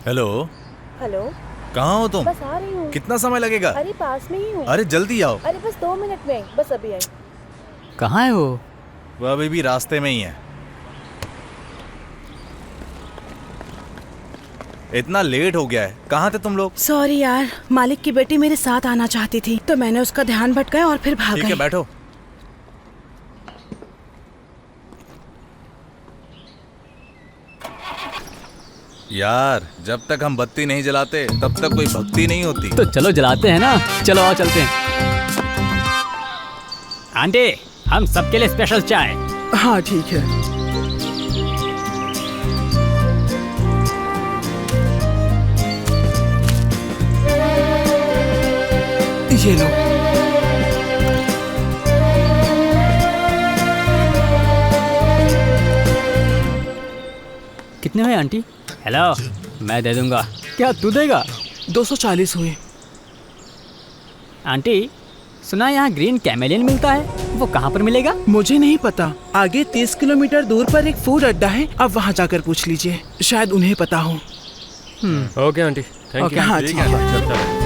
Hello. Hello. कहाँ हो तुम? बस आ रही हूँ। कितना समय लगेगा? अरे पास में ही हूँ। अरे जल्दी आओ। अरे बस 2 मिनट में आई, बस अभी आई। कहाँ है वो? वो अभी भी रास्ते में ही है। इतना लेट हो गया है। कहाँ थे तुम लोग? सॉरी यार, मालिक की बेटी मेरे साथ आना चाहती थी तो मैंने उसका ध्यान भटकाया और फिर भाग ठीक है, गई। बैठो। यार, जब तक हम बत्ती नहीं जलाते तब तक कोई भक्ति नहीं होती। तो चलो जलाते हैं ना। चलो आओ चलते हैं। आंटी, हम सबके लिए स्पेशल चाय। हाँ ठीक है। ये लो। कितने हुए आंटी? हेलो, मैं दे दूंगा। क्या तू देगा? 240 हुए। आंटी, सुना यहाँ ग्रीन कैमेलियन मिलता है, वो कहाँ पर मिलेगा? मुझे नहीं पता। आगे 30 किलोमीटर दूर पर एक फूड अड्डा है, अब वहाँ जाकर पूछ लीजिए, शायद उन्हें पता हो। Okay aunty, thank you. हाँ ठीक ठीक है। है। चल चल।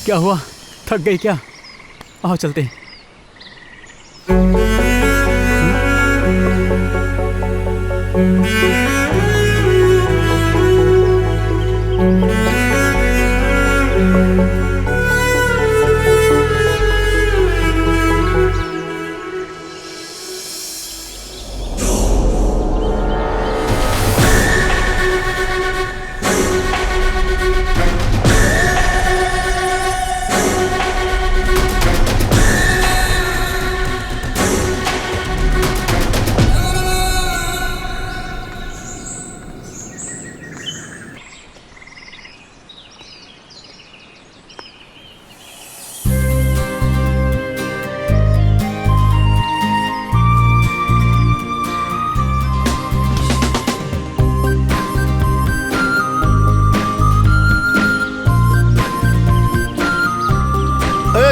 क्या हुआ? थक गई क्या? आओ चलते हैं।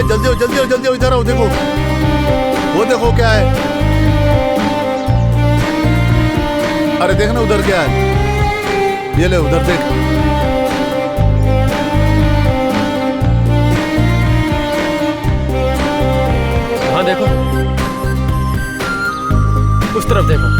जल्दी हो जल्दी हो जल्दी हो, इधर आओ। देखो वो, देखो क्या है। अरे देखना उधर क्या है। ये ले, उधर देख। हाँ देखो, उस तरफ देखो।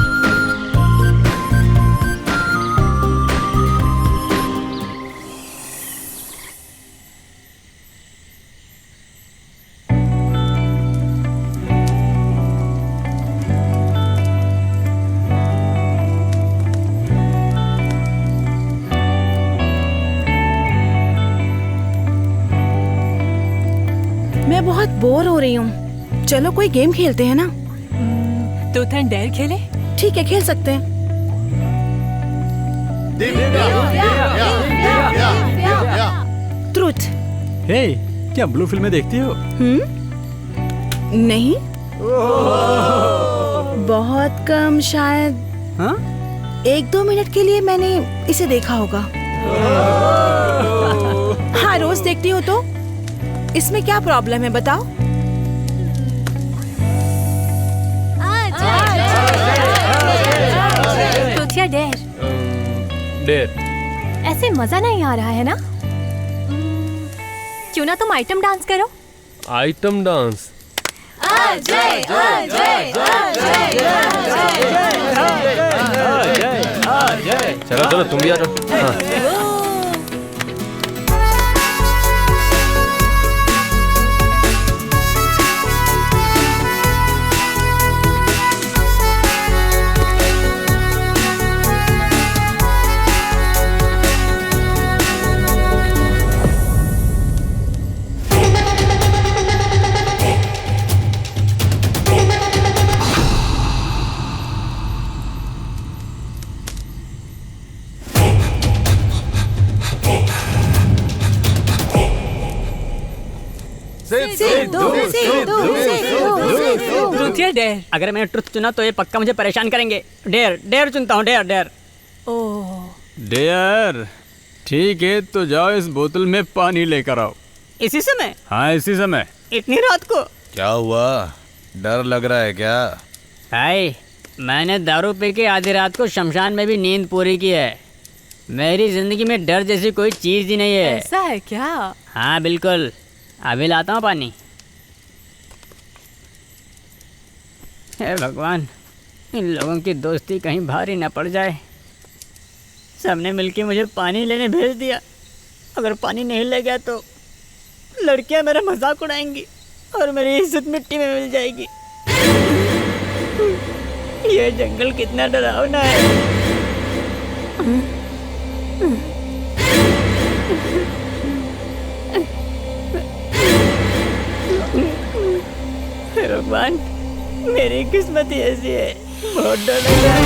मैं बहुत बोर हो रही हूँ, चलो कोई गेम खेलते हैं ना। ट्रूथ एंड डेयर खेले? ठीक है, खेल सकते हैं। ट्रूथ। हे, क्या ब्लू फिल्में देखती हो? नहीं, बहुत कम शायद। हाँ? 1-2 मिनट के लिए मैंने इसे देखा होगा। हाँ, रोज देखती हो तो? इसमें क्या प्रॉब्लम है बताओ? तोतिया डेर, डेर। ऐसे मजा नहीं आ रहा है ना? क्यों ना तुम आइटम डांस करो? Item dance? चलो चलो तुम भी आ जाओ। हाँ। तोतिया डेर। अगर मैंने ट्रुथ चुना तो ये पक्का मुझे परेशान करेंगे। डेयर डेयर चुनता हूँ, डेयर डेयर। ओह, डेयर ठीक है, तो जाओ इस बोतल में पानी लेकर आओ। इसी समय? हाँ इसी समय। इतनी रात को? क्या हुआ, डर लग रहा है क्या? भाई मैंने दारू पी के आधी रात को शमशान में भी नींद पूरी की है। मेरी जिंदगी में डर जैसी कोई चीज ही नहीं है। ऐसा है क्या? हाँ बिल्कुल, अभी लाता हूँ पानी। हे भगवान, इन लोगों की दोस्ती कहीं भारी न पड़ जाए। सबने मिलके मुझे पानी लेने भेज दिया। अगर पानी नहीं ले गया तो लड़कियां मेरा मजाक उड़ाएंगी और मेरी इज्जत मिट्टी में मिल जाएगी। ये जंगल कितना डरावना है। हे भगवान, मेरी किस्मत ही ऐसी है। बहुत डर लग रहा है।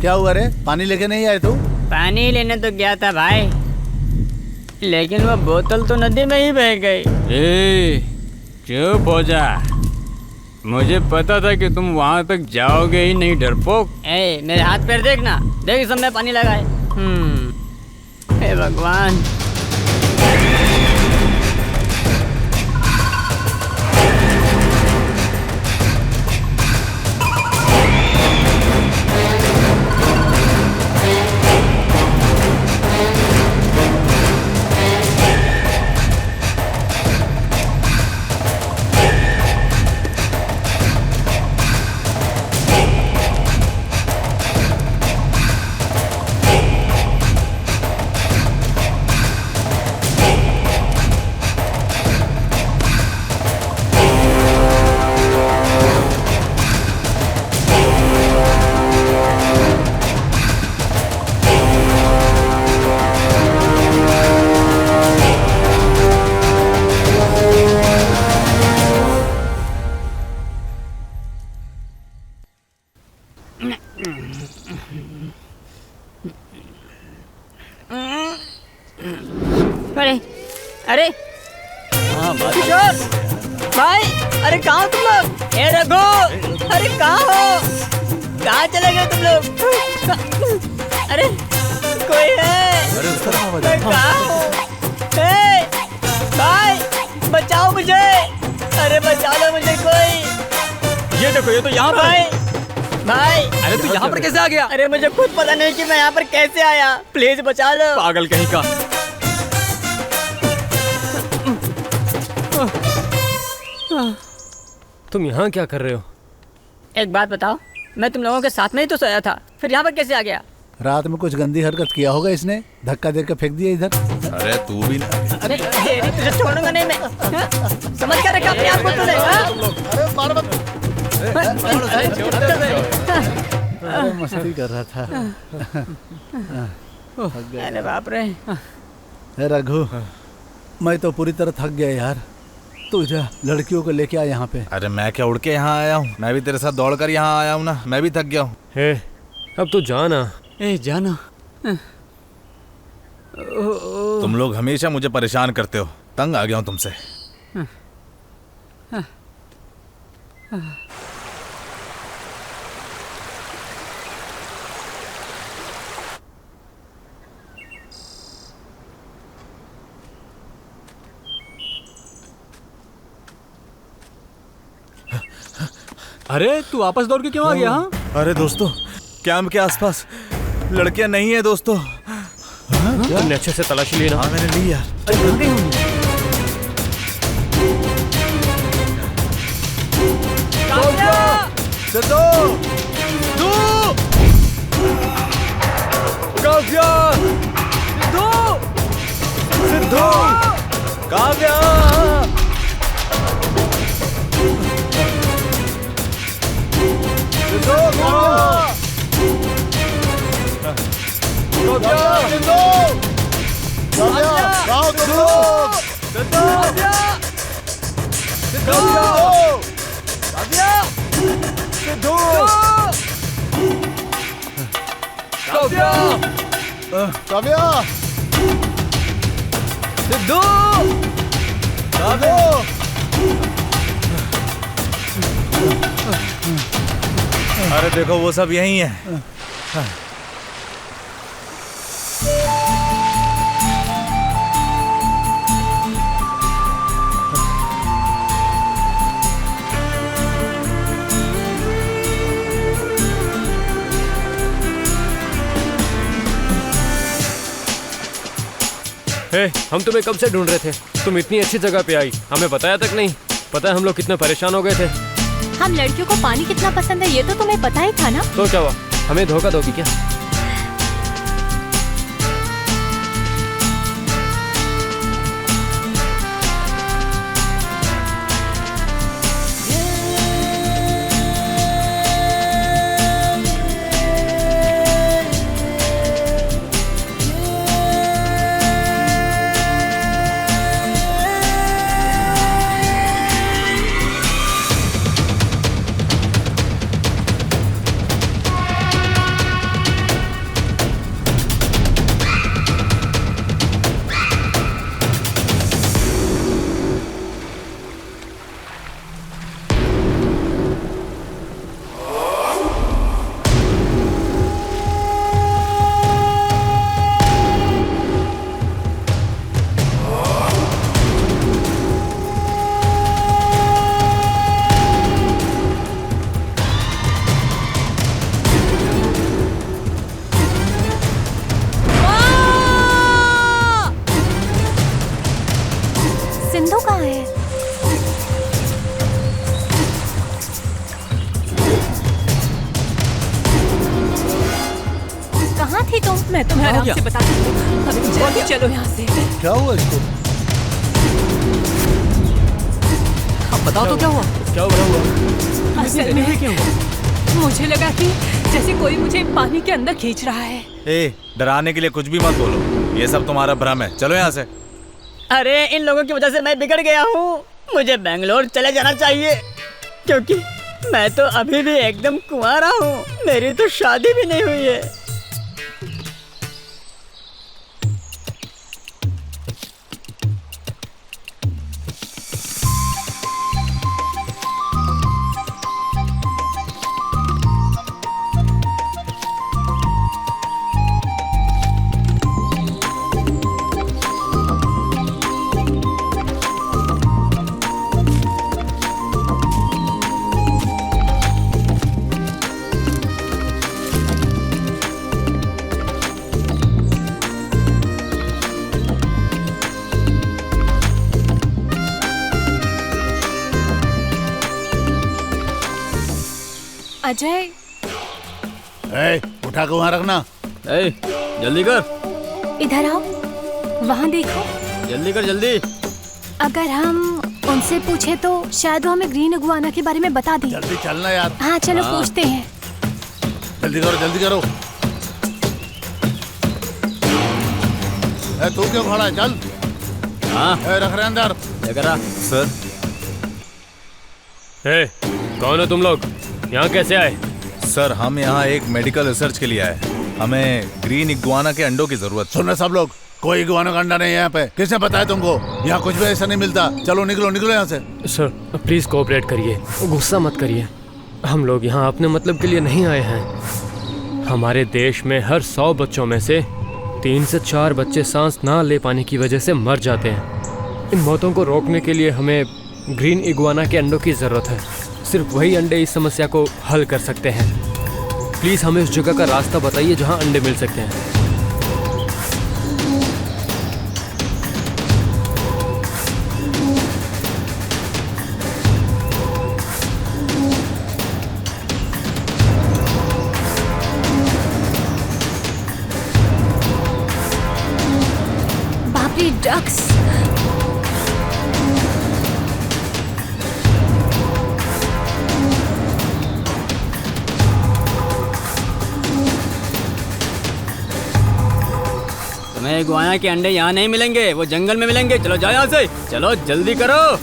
क्या हुआ रे, पानी लेके नहीं आए तू? पानी लेने तो गया था भाई, लेकिन वो बोतल तो नदी में ही बह गई। ए, चुप हो जा। मुझे पता था कि तुम वहां तक जाओगे ही नहीं, डरपोक। ए, मेरे हाथ पैर देखना, देख सब में पानी लगाए। हे भगवान। अरे अरे किशोर भाई, अरे कहाँ हो तुम लोग? ए रघु, अरे कहाँ हो? कहाँ चले गए तुम लोग? अरे कोई है? मैं कहाँ हूँ? ए, भाई बचाओ मुझे, अरे बचा लो मुझे कोई। ये देखो, ये तो यहाँ भाई भाई, अरे तू यहाँ पर कैसे आ गया? अरे मुझे खुद पता नहीं कि मैं यहाँ पर कैसे आया। प्लीज बचा लो। पागल कहीं का। तुम यहाँ क्या कर रहे हो? एक बात बताओ, मैं तुम लोगों के साथ में ही तो सोया था, फिर यहाँ पर कैसे आ गया? रात में कुछ गंदी हरकत किया होगा इसने, धक्का देकर फेंक दिया इधर। अरे तू भी ना। अरे तेरी तुझे छोड़ूंगा नहीं मैं। समझ क्या रखा अपने आप को तूने? अरे मस्ती कर रहा था। अरे बाप रे। रघु, मैं तो पूरी तरह थक गया यार। तू जा लड़कियों को लेके आ यहाँ पे। अरे मैं क्या उड़ के यहाँ आया हूँ? मैं भी तेरे साथ दौड़ कर यहाँ आया हूँ ना, मैं भी थक गया हूँ। हे, अब तो जाना। ए जाना। तुम लोग हमेशा मुझे परेशान करते हो, तंग आ गया हूं तुमसे। अरे तू वापस दौड़ के क्यों आ गया? हाँ? अरे दोस्तों, कैंप के आसपास लड़कियां नहीं है दोस्तों। तुमने अच्छे से तलाशी ली ना? हाँ मैंने ली यार। सिद्धू! काव्या! सिद्धू! काव्या! अरे देखो वो सब यही है। हम तुम्हें कब से ढूंढ रहे थे, तुम इतनी अच्छी जगह पे आई, हमें बताया तक नहीं। पता है हम लोग कितने परेशान हो गए थे। हम लड़कियों को पानी कितना पसंद है ये तो तुम्हें पता ही था ना। तो क्या हुआ, हमें धोखा दोगी क्या? सिंधु कहाँ है? कहाँ थी तुम? मैं तुम्हें आराम से बताती हूँ। अभी जल्दी चलो यहाँ से। क्या हुआ इसको? अब बताओ तो क्या हुआ? क्या हुआ? असल में मुझे लगा कि जैसे कोई मुझे पानी के अंदर खींच रहा है। ए, डराने के लिए कुछ भी मत बोलो, ये सब तुम्हारा भ्रम है। चलो यहाँ से। अरे इन लोगों की वजह से मैं बिगड़ गया हूँ। मुझे बेंगलोर चले जाना चाहिए, क्योंकि मैं तो अभी भी एकदम कुंवारा हूँ। मेरी तो शादी भी नहीं हुई है। अजय, उठा के वहाँ रखना। जल्दी कर, इधर आओ, वहाँ देखो। जल्दी कर, जल्दी। अगर हम उनसे पूछे तो शायद वो हमें ग्रीन इगुआना के बारे में बता दें। जल्दी चलना यार। हाँ चलो पूछते हैं। जल्दी करो, जल्दी करो। तू क्यों खड़ा है? चल। हाँ रख रहे अंदर। सर, कौन हो तुम लोग? यहाँ कैसे आए? सर हम यहाँ एक मेडिकल रिसर्च के लिए आए। हमें ग्रीन इग्वाना के अंडों की जरूरत। सुनो सब लोग, कोई इगुआना का अंडा नहीं है यहाँ पे। किसने बताया तुमको? यहाँ कुछ भी ऐसा नहीं मिलता। चलो निकलो निकलो यहाँ से। सर प्लीज कोऑपरेट करिए, गुस्सा मत करिए। हम लोग यहाँ अपने मतलब के लिए नहीं आए हैं। हमारे देश में हर 100 बच्चों में से 3 से 4 बच्चे सांस ना ले पाने की वजह से मर जाते हैं। इन मौतों को रोकने के लिए हमें ग्रीन इगुआना के अंडों की ज़रूरत है। सिर्फ वही अंडे इस समस्या को हल कर सकते हैं। प्लीज़ हमें उस जगह का रास्ता बताइए जहाँ अंडे मिल सकते हैं। बाप रे, डक्स। तुम्हें इगुआना के अंडे यहाँ नहीं मिलेंगे, वो जंगल में मिलेंगे। चलो जाओ यहाँ से, चलो जल्दी करो।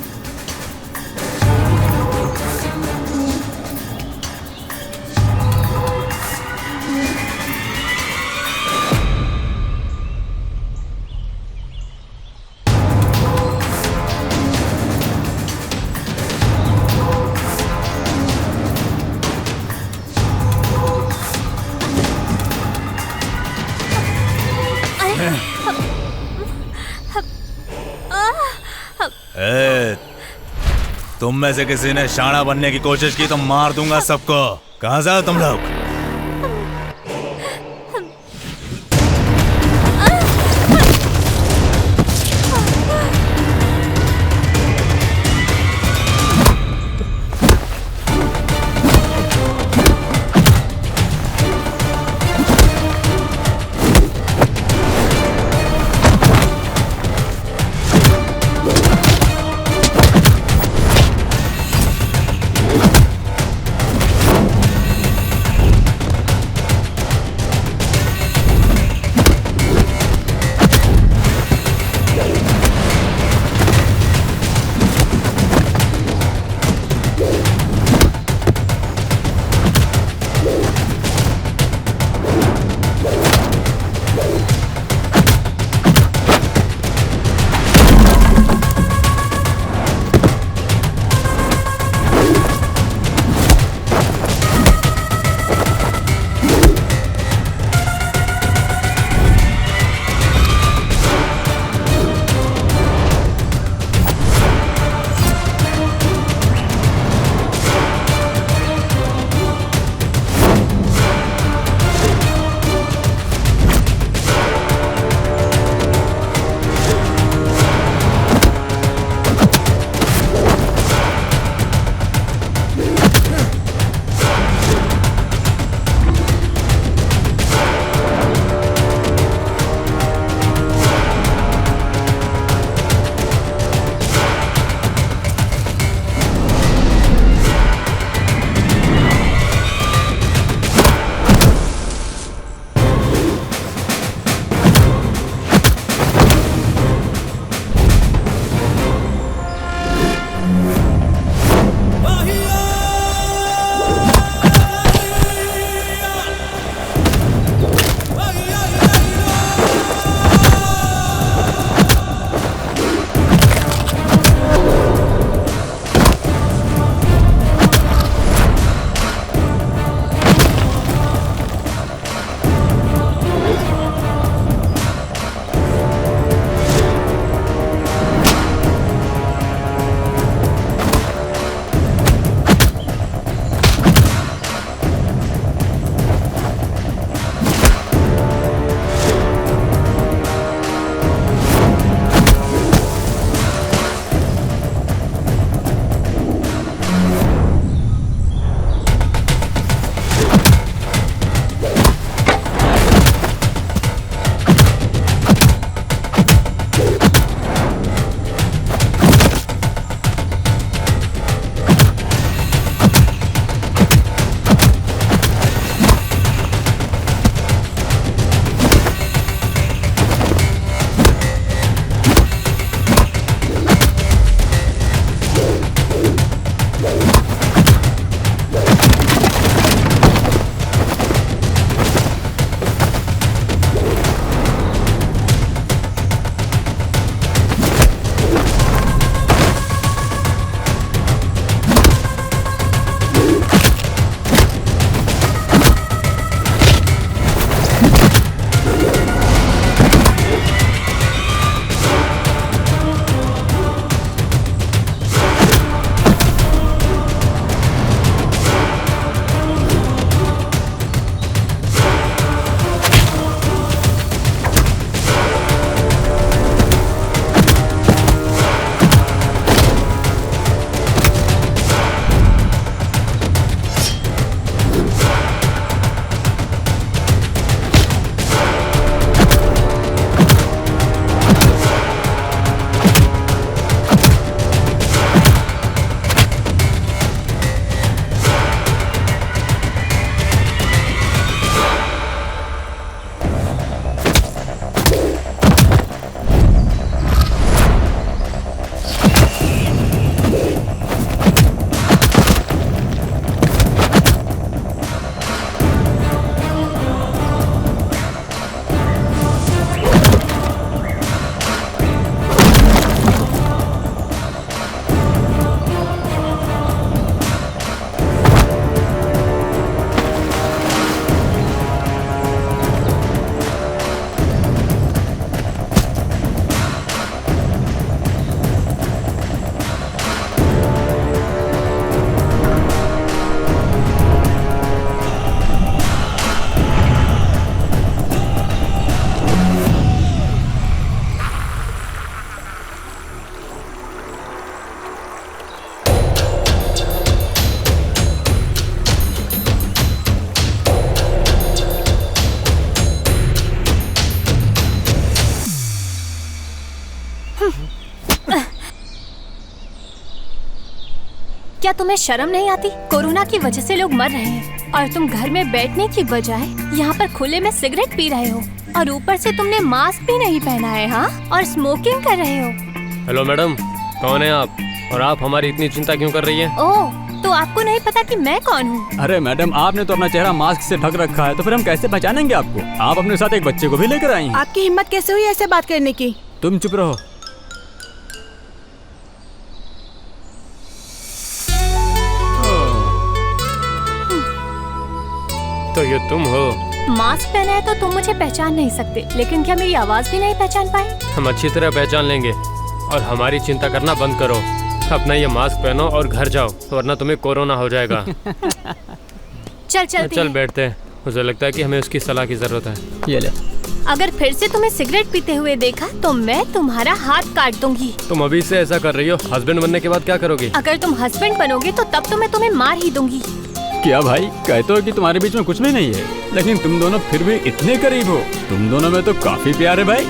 ए, तुम में से किसी ने शाना बनने की कोशिश की तो मार दूंगा सबको। कहाँ से हो तुम लोग? क्या तुम्हें शर्म नहीं आती? कोरोना की वजह से लोग मर रहे हैं और तुम घर में बैठने की बजाय यहाँ पर खुले में सिगरेट पी रहे हो और ऊपर से तुमने मास्क भी नहीं पहना है, हाँ? और स्मोकिंग कर रहे हो। हेलो मैडम, कौन है आप और आप हमारी इतनी चिंता क्यों कर रही है? ओह, तो आपको नहीं पता कि मैं कौन हूँ? अरे मैडम, आपने तो अपना चेहरा मास्क से ढक रखा है, तो फिर हम कैसे पहचानेंगे आपको? आप अपने साथ एक बच्चे को भी लेकर आई हैं। आपकी हिम्मत कैसे हुई ऐसे बात करने की? तुम चुप रहो। तो ये तुम हो? मास्क पहना है तो तुम मुझे पहचान नहीं सकते, लेकिन क्या मेरी आवाज भी नहीं पहचान पाए? हम अच्छी तरह पहचान लेंगे और हमारी चिंता करना बंद करो। अपना ये मास्क पहनो और घर जाओ, वरना तुम्हें कोरोना हो जाएगा। चल बैठते हैं। मुझे लगता है कि हमें उसकी सलाह की जरूरत है। ये ले। अगर फिर से तुम्हें सिगरेट पीते हुए देखा तो मैं तुम्हारा हाथ काट दूंगी। तुम अभी से ऐसा कर रही हो, हस्बैंड बनने के बाद क्या करोगी? अगर तुम हस्बैंड बनोगे तो तब तो मैं तुम्हें मार ही दूंगी। क्या भाई, कहते हो कि तुम्हारे बीच में कुछ भी नहीं है, लेकिन तुम दोनों फिर भी इतने करीब हो। तुम दोनों में तो काफी प्यार है भाई।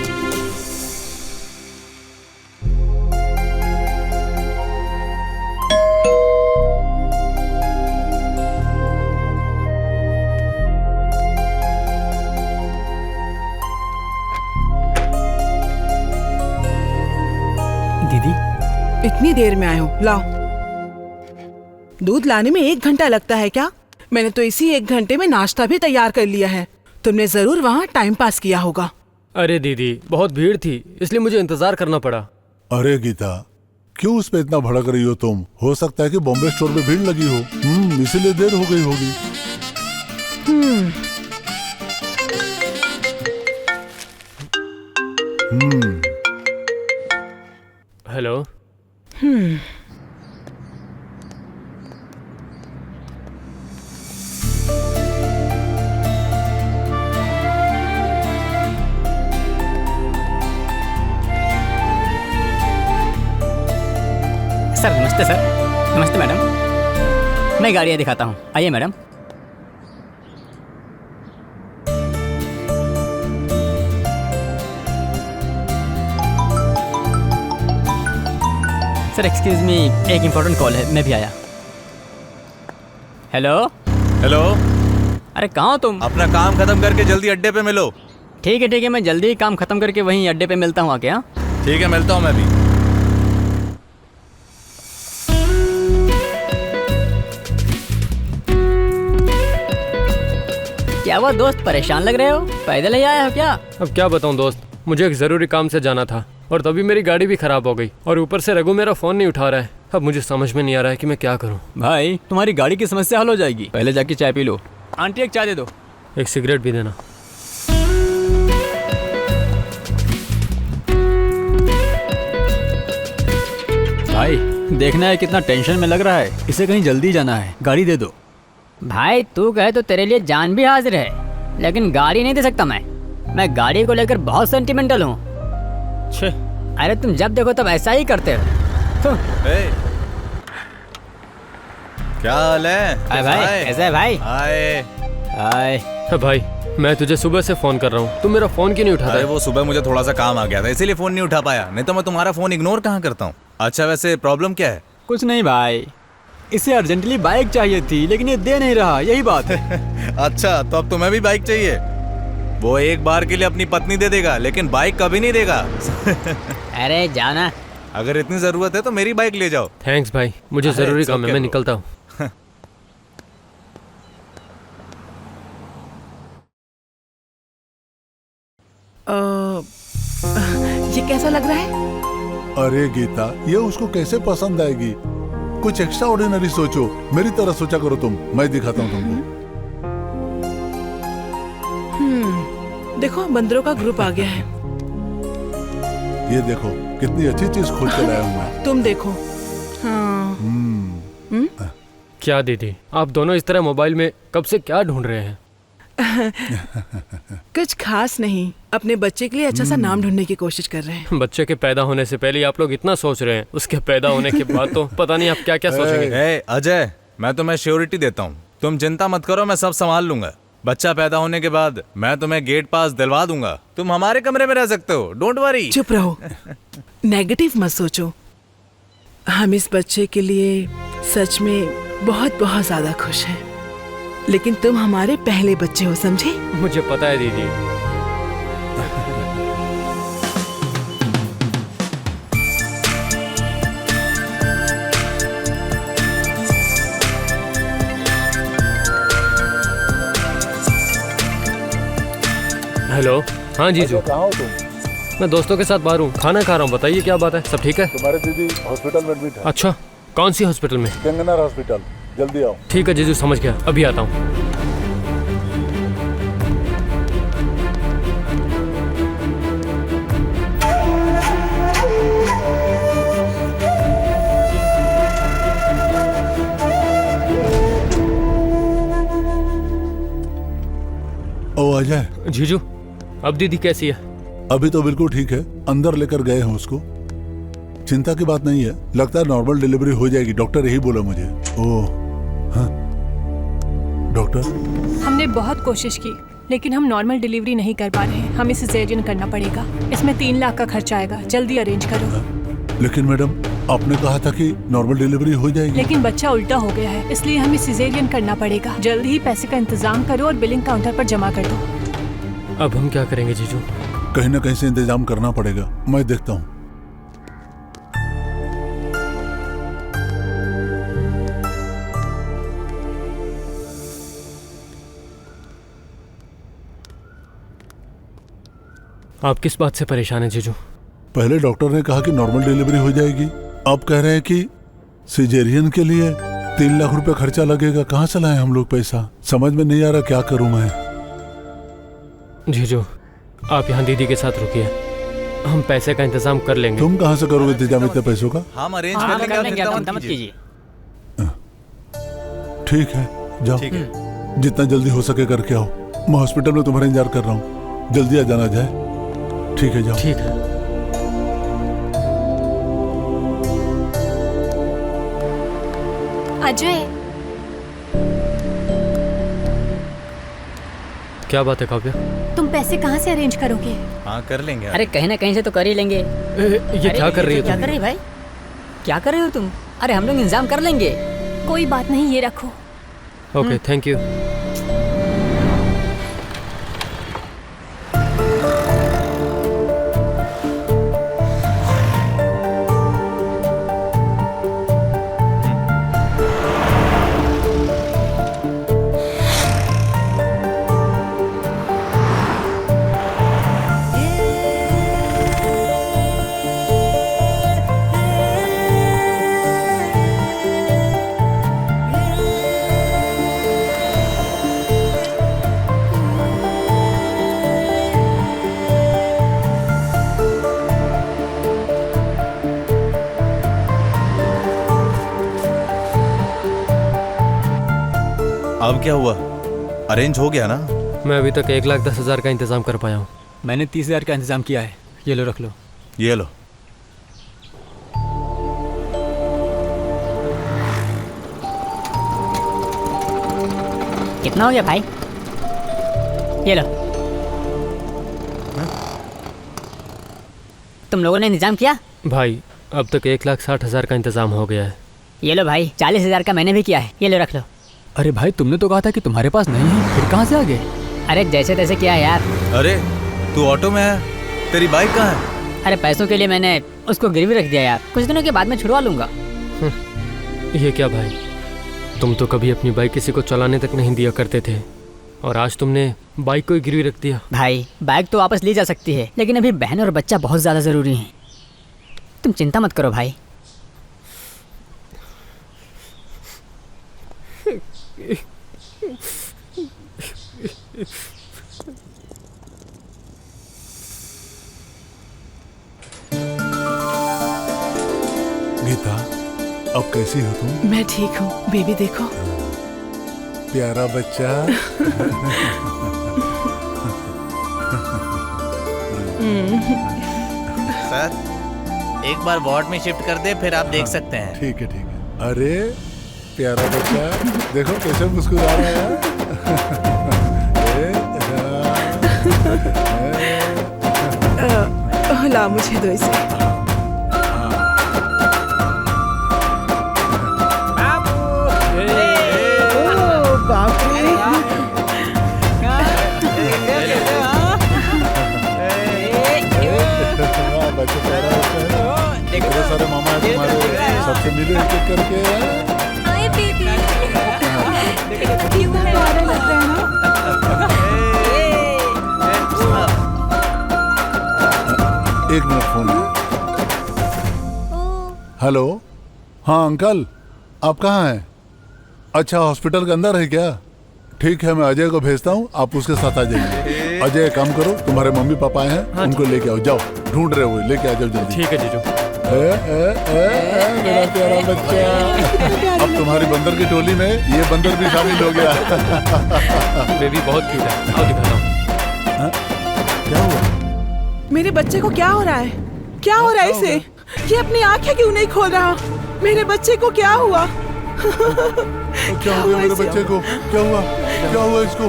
दीदी, इतनी देर में आए हो, लाओ। दूध लाने में 1 घंटा लगता है क्या? मैंने तो इसी 1 घंटे में नाश्ता भी तैयार कर लिया है। तुमने जरूर वहाँ टाइम पास किया होगा। अरे दीदी, बहुत भीड़ थी, इसलिए मुझे इंतजार करना पड़ा। अरे गीता, क्यों उस पे इतना भड़क रही हो तुम? हो सकता है कि बॉम्बे स्टोर में भीड़ लगी हो, इसीलिए देर हो गई होगी। हेलो। सर नमस्ते। सर नमस्ते मैडम, मैं गाड़ियाँ दिखाता हूँ, आइए मैडम। सर एक्सक्यूज मी, एक इम्पोर्टेंट कॉल है, मैं भी आया। हेलो। हेलो। अरे कहाँ हो तुम? अपना काम खत्म करके जल्दी अड्डे पे मिलो। ठीक है, मैं जल्दी ही काम खत्म करके वहीं अड्डे पे मिलता हूँ आके। हाँ ठीक है, मिलता हूँ मैं भी। क्या हुआ दोस्त, परेशान लग रहे हो? पैदल ही आए हो क्या? अब क्या बताऊं दोस्त, मुझे एक जरूरी काम से जाना था और तभी मेरी गाड़ी भी खराब हो गई और ऊपर से रघु मेरा फोन नहीं उठा रहा है। अब मुझे समझ में नहीं आ रहा है कि मैं क्या करूं। भाई तुम्हारी गाड़ी की समस्या हल हो जाएगी, पहले जाके चाय पी लो। आंटी एक चाय दे दो। एक सिगरेट भी देना। भाई देखना है कितना टेंशन में लग रहा है, इसे कहीं जल्दी जाना है, गाड़ी दे दो। भाई तू कहे तो तेरे लिए जान भी हाजिर है, लेकिन गाड़ी नहीं दे सकता मैं गाड़ी को लेकर बहुत सेंटिमेंटल हूँ। अरे तुम जब देखो तब ऐसा ही करते हो। क्या हाल है? भाई कैसे है भाई? हाय भाई, मैं तुझे सुबह से फोन कर रहा हूँ, तुम मेरा फोन क्यों नहीं उठाता? अरे वो सुबह मुझे थोड़ा सा काम आ गया था, इसीलिए फोन नहीं उठा पाया, नहीं तो मैं तुम्हारा फोन इग्नोर कहाँ करता हूँ। अच्छा वैसे प्रॉब्लम क्या है? कुछ नहीं भाई, इसे अर्जेंटली बाइक चाहिए थी लेकिन ये दे नहीं रहा, यही बात है। अच्छा तो अब तुम्हें भी बाइक चाहिए? वो एक बार के लिए अपनी पत्नी दे देगा लेकिन बाइक कभी नहीं देगा। अरे जाना, अगर इतनी जरूरत है तो मेरी बाइक ले जाओ। थैंक्स भाई, मुझे जरूरी काम है, मैं निकलता हूँ। ये कैसा लग रहा है? अरे गीता, ये उसको कैसे पसंद आएगी? कुछ एक्स्ट्रा ऑर्डिनरी सोचो, मेरी तरह सोचा करो तुम, मैं दिखाता हूँ तुमको। देखो बंदरों का ग्रुप आ गया है। ये देखो कितनी अच्छी चीज खोज कर आया हूँ मैं। तुम देखो। हाँ। क्या दीदी, आप दोनों इस तरह मोबाइल में कब से क्या ढूंढ रहे हैं? कुछ खास नहीं, अपने बच्चे के लिए अच्छा सा नाम ढूंढने की कोशिश कर रहे हैं। बच्चे के पैदा होने से पहले आप लोग इतना सोच रहे हैं, उसके पैदा होने के बाद तो पता नहीं आप क्या क्या सोचेंगे। अजय, मैं तुम्हें श्योरिटी देता हूँ, तुम चिंता मत करो, मैं सब संभाल लूंगा। बच्चा पैदा होने के बाद मैं तुम्हें गेट पास दिलवा दूंगा, तुम हमारे कमरे में रह सकते हो, डोंट वरी। चुप रहो, नेगेटिव मत सोचो। हम इस बच्चे के लिए सच में बहुत बहुत ज्यादा खुश हैं। लेकिन तुम हमारे पहले बच्चे हो, समझे? मुझे पता है दीदी। हेलो, हाँ जीजू। कहाँ हो तुम? मैं दोस्तों के साथ बाहर हूँ, खाना खा रहा हूँ। बताइए क्या बात है, सब ठीक है? तुम्हारी दीदी हॉस्पिटल में एडमिट है। अच्छा, कौन सी हॉस्पिटल में? गंगनार हॉस्पिटल, जल्दी आओ। ठीक है जीजू, समझ गया, अभी आता हूँ। ओ अजय। जीजू, अब दीदी कैसी है? अभी तो बिल्कुल ठीक है, अंदर लेकर गए हैं उसको। चिंता की बात नहीं है, लगता है नॉर्मल डिलीवरी हो जाएगी, डॉक्टर यही बोला मुझे। ओह हाँ डॉक्टर, हमने बहुत कोशिश की लेकिन हम नॉर्मल डिलीवरी नहीं कर पा रहे हैं। हमें सिजेरियन करना पड़ेगा। इसमें 3 लाख का खर्चा आएगा, जल्दी अरेंज करो। लेकिन मैडम आपने कहा था कि नॉर्मल डिलीवरी हो जाएगी। लेकिन बच्चा उल्टा हो गया है, इसलिए हमें सिजेरियन करना पड़ेगा। जल्दी ही पैसे का इंतजाम करो और बिलिंग काउंटर पर जमा कर दो। अब हम क्या करेंगे जीजू? कहीं ना कहीं से इंतजाम करना पड़ेगा, मैं देखता हूँ। आप किस बात से परेशान हैं जीजू? पहले डॉक्टर ने कहा कि नॉर्मल डिलीवरी हो जाएगी, अब कह रहे हैं कि सिजेरियन के लिए 3 लाख रुपए खर्चा लगेगा। कहाँ से लाएं हम लोग पैसा, समझ में नहीं आ रहा क्या करूं मैं। जीजू, आप यहाँ दीदी के साथ रुकिए, हम पैसे का इंतजाम कर लेंगे। तुम कहाँ से करोगे इंतजाम इतने पैसों का? हम अरेंज कर लेंगे, आप चिंता मत कीजिए। ठीक है, जाओ। जितना जल्दी हो सके करके आओ। मैं हॉस्पिटल में तुम्हारा इंतजार कर रहा हूँ, जल्दी आ जाना जाए। ठीक है, जाओ। ठीक है। अजय, क्या बात है काव्या? तुम पैसे कहाँ से अरेंज करोगे? हाँ कर लेंगे। अरे कहीं ना कहीं से तो कर ही लेंगे। ये क्या कर रही है? क्या कर रही है भाई? क्या कर रहे हो तुम? अरे हम लोग इंतजाम कर लेंगे। कोई बात नहीं, ये रखो। Okay, thank you. अब क्या हुआ, अरेंज हो गया ना? मैं अभी तक 1,10,000 का इंतजाम कर पाया हूँ। मैंने 30,000 का इंतजाम किया है, ये लो, रख लो। ये लो। कितना हो गया भाई? ये लो। तुम लोगों ने इंतजाम किया? भाई अब तक 1,60,000 का इंतजाम हो गया है। ये लो भाई, 40,000 का मैंने भी किया है, ये लो रख लो। अरे भाई तुमने तो कहा था कि तुम्हारे पास नहीं है, फिर कहाँ से आ गए? अरे जैसे तैसे किया यार। अरे तू ऑटो में है, तेरी बाइक कहाँ है? अरे पैसों के लिए मैंने उसको गिरवी रख दिया यार, कुछ दिनों के बाद में छुड़वा लूंगा। ये क्या भाई, तुम तो कभी अपनी बाइक किसी को चलाने तक नहीं दिया करते थे और आज तुमने बाइक को ही गिरवी रख दिया। भाई बाइक तो वापस ली जा सकती है, लेकिन अभी बहन और बच्चा बहुत ज़्यादा ज़रूरी है। तुम चिंता मत करो भाई। गीता, अब कैसी हो तुम? मैं ठीक हूँ, बेबी देखो। प्यारा बच्चा। सर एक बार वार्ड में शिफ्ट कर दे, फिर आप देख सकते हैं। ठीक है, ठीक है। अरे प्यारा बच्चा, देखो कैसे मुस्कुरा रहा है। ला मुझे दो इसे। बच्चे पैदा होते हैं, इतने सारे मामा हैं तुम्हारे, सबसे मिलो एक एक करके। हाय बेबी, कितना क्यूट है। एक मिनट फोन। हेलो, हाँ अंकल, आप कहाँ हैं? अच्छा, हॉस्पिटल के अंदर है क्या? ठीक है, मैं अजय को भेजता हूँ, आप उसके साथ आ जाइए। अजय, काम करो, तुम्हारे मम्मी पापा आए हैं, उनको लेके आओ, जाओ, ढूंढ रहे हो, लेके आ जाओ जल्दी। ठीक है जीजू। मेरा प्यारा बच्चा। अब तुम्हारी बंदर की टोली में ये बंदर भी शामिल हो गया। बेबी बहुत क्यूट है, आओ दिखाता हूँ। क्या हुआ? मेरे बच्चे को क्या हो रहा है? क्या हो रहा है इसे? ये अपनी आंखें क्यों नहीं खोल रहा? मेरे बच्चे को क्या हुआ? क्या हुआ मेरे बच्चे को? क्या हुआ? क्या हुआ इसको?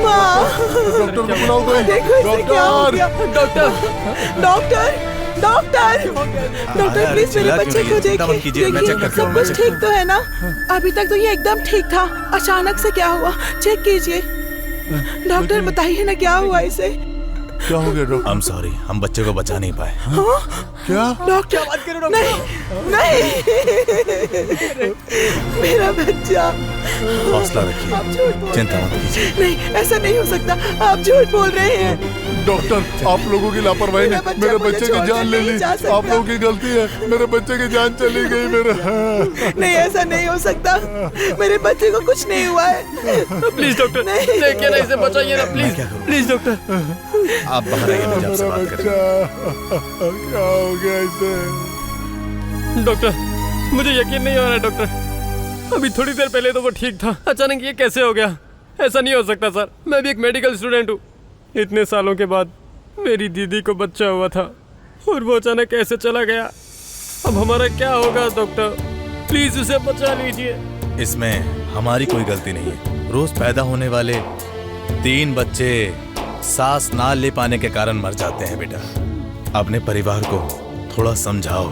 माँ, डॉक्टर को बुलाओ कोई। देखो इसे क्या हो गया। Doctor, doctor, doctor, doctor please मेरे बच्चे को देखिए, देखिए सब कुछ ठीक तो है ना? अभी तक तो ये एकदम ठीक था, अचानक से क्या हुआ? चेक कीजिए। डॉक्टर बताइए ना क्या हुआ इसे? क्या हो गया डॉक्टर? I'm sorry, हम बच्चे को बचा नहीं पाए। क्या? डॉक्टर बात करो डॉक्टर। नहीं, नहीं, मेरा बच्चा। हौसला रखिए, चिंता मत कीजिए। नहीं, ऐसा नहीं हो सकता, आप झूठ बोल रहे हैं। डॉक्टर, आप लोगों की लापरवाही ने मेरे बच्चे की जान ले ली। आप लोगों की गलती है, मेरे बच्चे की जान चली गई। मेरे नहीं, ऐसा नहीं हो सकता, मेरे बच्चे को कुछ नहीं हुआ है। प्लीज डॉक्टर, देखिए ना, इसे बचाइए ना प्लीज, प्लीज डॉक्टर। आप बाहर आइए, मुझे आपसे बात करनी है। क्या हो गया इसे? डॉक्टर, मुझे यकीन नहीं हो रहा है डॉक्टर। अभी थोड़ी देर पहले तो वो ठीक था, अचानक ये कैसे हो गया? ऐसा नहीं हो सकता सर, मैं भी एक मेडिकल स्टूडेंट हूँ। इतने सालों के बाद मेरी दीदी को बच्चा हुआ था और वो अचानक कैसे चला गया? अब हमारा क्या होगा डॉक्टर? प्लीज उसे बचा लीजिए। इसमें हमारी कोई गलती नहीं है। रोज पैदा होने वाले 3 बच्चे सांस ना ले पाने के कारण मर जाते हैं। बेटा, अपने परिवार को थोड़ा समझाओ।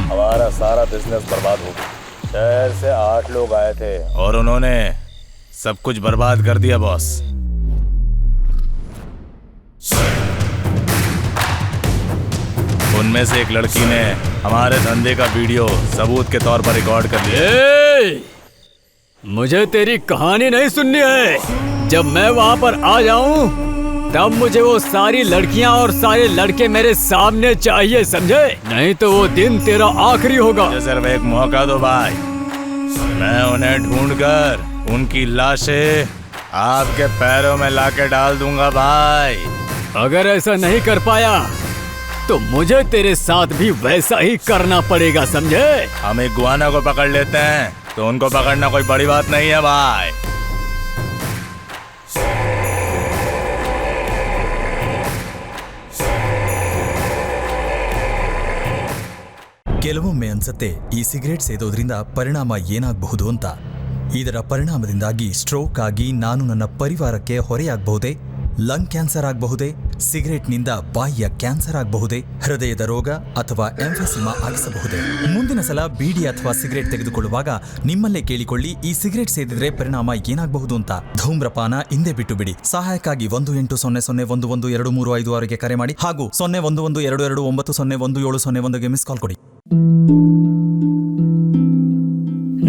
हमारा सारा बिजनेस बर्बाद हो गया। शहर से 8 लोग आए थे और उन्होंने सब कुछ बर्बाद कर दिया बॉस। उनमें से एक लड़की ने हमारे धंधे का वीडियो सबूत के तौर पर रिकॉर्ड कर लिया। मुझे तेरी कहानी नहीं सुननी है। जब मैं वहाँ पर आ जाऊँ तब मुझे वो सारी लड़कियाँ और सारे लड़के मेरे सामने चाहिए, समझे? नहीं तो वो दिन तेरा आखिरी होगा। सिर्फ एक मौका दो भाई, मैं उन्हें ढूंढकर उनकी लाशें आपके पैरों में लाके डाल दूंगा भाई। अगर ऐसा नहीं कर पाया तो मुझे तेरे साथ भी वैसा ही करना पड़ेगा, समझे? हम एक गुआना को पकड़ लेते हैं तो उनको पकड़ना कोई बड़ी बात नहीं है भाई। ಕೆಲವೊಮ್ಮೆ ಅನ್ಸತ್ತೆ ಈ ಸಿಗರೇಟ್ ಸೇದೋದ್ರಿಂದ ಪರಿಣಾಮ ಏನಾಗಬಹುದು ಅಂತ. ಇದರ ಪರಿಣಾಮದಿಂದಾಗಿ ಸ್ಟ್ರೋಕ್ ಆಗಿ ನಾನು ನನ್ನ ಪರಿವಾರಕ್ಕೆ ಹೊರೆಯಾಗಬಹುದೇ? ಲಂಗ್ ಕ್ಯಾನ್ಸರ್ ಆಗಬಹುದೇ? ಸಿಗರೇಟ್ನಿಂದ ಬಾಯಿಯ ಕ್ಯಾನ್ಸರ್ ಆಗಬಹುದೇ? ಹೃದಯದ ರೋಗ ಅಥವಾ ಎಂಫೆಸಿಮಾ ಆಗಿಸಬಹುದೇ? ಮುಂದಿನ ಸಲ ಬೀಡಿ ಅಥವಾ ಸಿಗರೇಟ್ ತೆಗೆದುಕೊಳ್ಳುವಾಗ ನಿಮ್ಮಲ್ಲೇ ಕೇಳಿಕೊಳ್ಳಿ, ಈ ಸಿಗರೇಟ್ ಸೇದಿದ್ರೆ ಪರಿಣಾಮ ಏನಾಗಬಹುದು ಅಂತ. ಧೂಮ್ರಪಾನ ಹಿಂದೆ ಬಿಟ್ಟು ಬಿಡಿ. ಸಹಾಯಕ್ಕಾಗಿ 1800112356ಗೆ ಕರೆ ಮಾಡಿ ಹಾಗೂ 011229901701ಗೆ ಮಿಸ್ ಕಾಲ್ ಕೊಡಿ.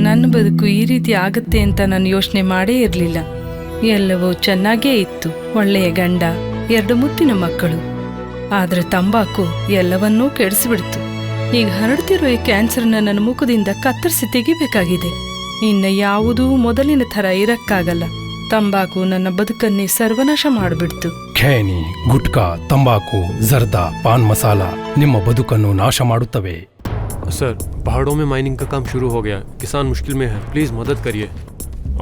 ನನ್ನ ಬದುಕು ಈ ರೀತಿ ಆಗುತ್ತೆ ಅಂತ ನಾನು ಯೋಚನೆ ಮಾಡೇ ಇರಲಿಲ್ಲ. ಎಲ್ಲವೂ ಚೆನ್ನಾಗೇ ಇತ್ತು. ಒಳ್ಳೆಯ ಗಂಡ, 2 ಮುತ್ತಿನ ಮಕ್ಕಳು. ಆದ್ರೆ ತಂಬಾಕು ಎಲ್ಲವನ್ನೂ ಕೆಡಿಸಿಬಿಡ್ತು. ಈಗ ಹರಡ್ತಿರೋ ಈ ಕ್ಯಾನ್ಸರ್ನ ನನ್ನ ಮುಖದಿಂದ ಕತ್ತರಿಸಿ ತೆಗಿಬೇಕಾಗಿದೆ. ಇನ್ನು ಯಾವುದೂ ಮೊದಲಿನ ಥರ ಇರಕ್ಕಾಗಲ್ಲ. ತಂಬಾಕು ನನ್ನ ಬದುಕನ್ನೇ ಸರ್ವನಾಶ ಮಾಡಿಬಿಡ್ತು. ಖೇನಿ, ಗುಟ್ಕಾ, ತಂಬಾಕು, ಜರ್ದಾ, ಪಾನ್ ಮಸಾಲ ನಿಮ್ಮ ಬದುಕನ್ನು ನಾಶ ಮಾಡುತ್ತವೆ. सर, पहाड़ों में माइनिंग का काम शुरू हो गया. किसान मुश्किल में है, प्लीज मदद करिए.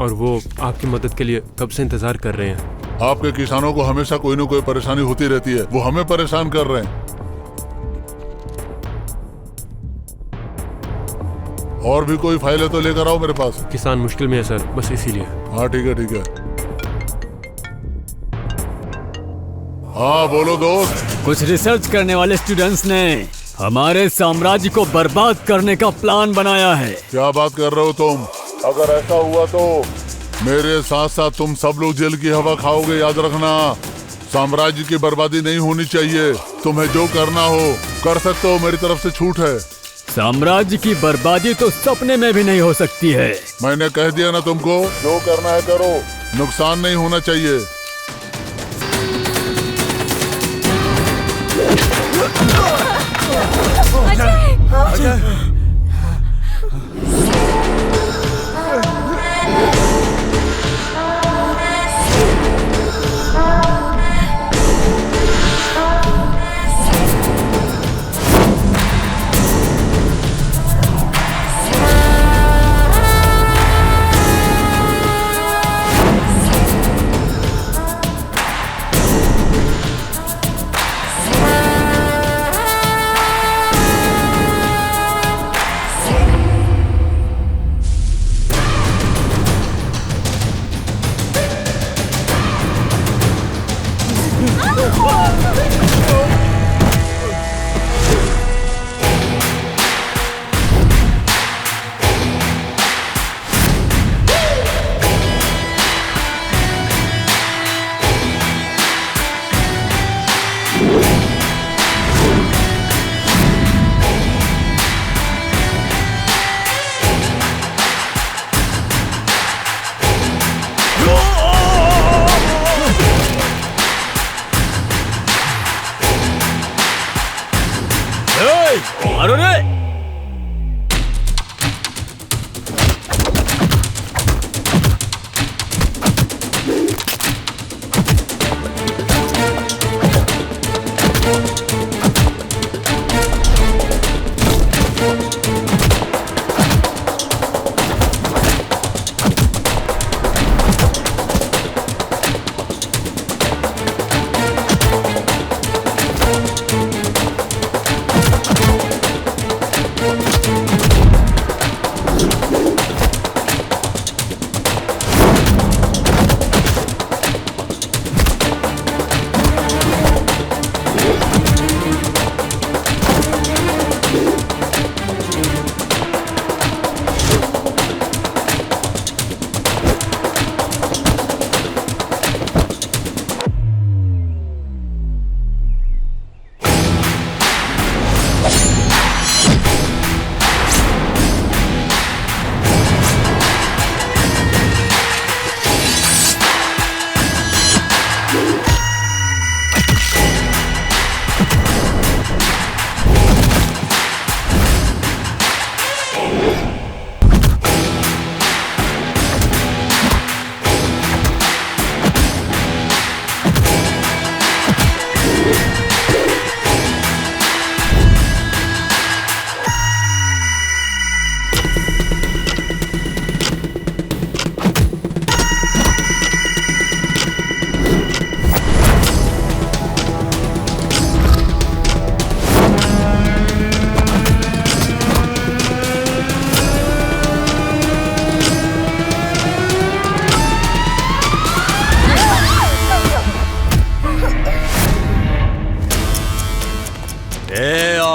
और वो आपकी मदद के लिए कब से इंतजार कर रहे हैं. आपके किसानों को हमेशा कोई न कोई परेशानी होती रहती है, वो हमें परेशान कर रहे हैं. और भी कोई फाइल है तो लेकर आओ मेरे पास. किसान मुश्किल में है सर, बस इसीलिए. हाँ ठीक है ठीक है. हाँ बोलो दोस्त. कुछ रिसर्च करने वाले स्टूडेंट्स ने हमारे साम्राज्य को बर्बाद करने का प्लान बनाया है. क्या बात कर रहे हो तुम? अगर ऐसा हुआ तो मेरे साथ साथ तुम सब लोग जेल की हवा खाओगे, याद रखना. साम्राज्य की बर्बादी नहीं होनी चाहिए. तुम्हें जो करना हो कर सकते हो, मेरी तरफ से छूट है. साम्राज्य की बर्बादी तो सपने में भी नहीं हो सकती है. मैंने कह दिया ना तुमको, जो करना है करो, नुकसान नहीं होना चाहिए.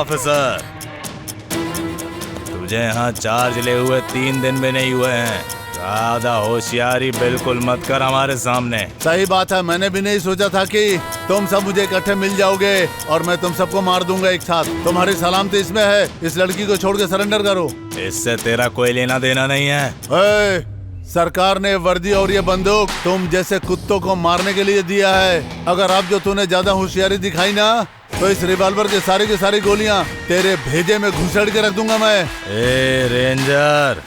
ऑफिसर, तुझे यहाँ चार्ज ले हुए 3 दिन भी नहीं हुए हैं. ज्यादा होशियारी बिल्कुल मत कर हमारे सामने. सही बात है, मैंने भी नहीं सोचा था कि तुम सब मुझे इकट्ठे मिल जाओगे और मैं तुम सबको मार दूंगा एक साथ. तुम्हारी सलामती इसमें है. इस लड़की को छोड़ के सरेंडर करो. इससे तेरा कोई लेना देना नहीं है. सरकार ने वर्दी और ये बंदूक तुम जैसे कुत्तों को मारने के लिए दिया है. अगर अब जो तूने ज्यादा होशियारी दिखाई ना, तो इस रिवॉल्वर की सारी गोलियां तेरे भेजे में घुसेड़ के रख दूंगा मैं. ए रेंजर,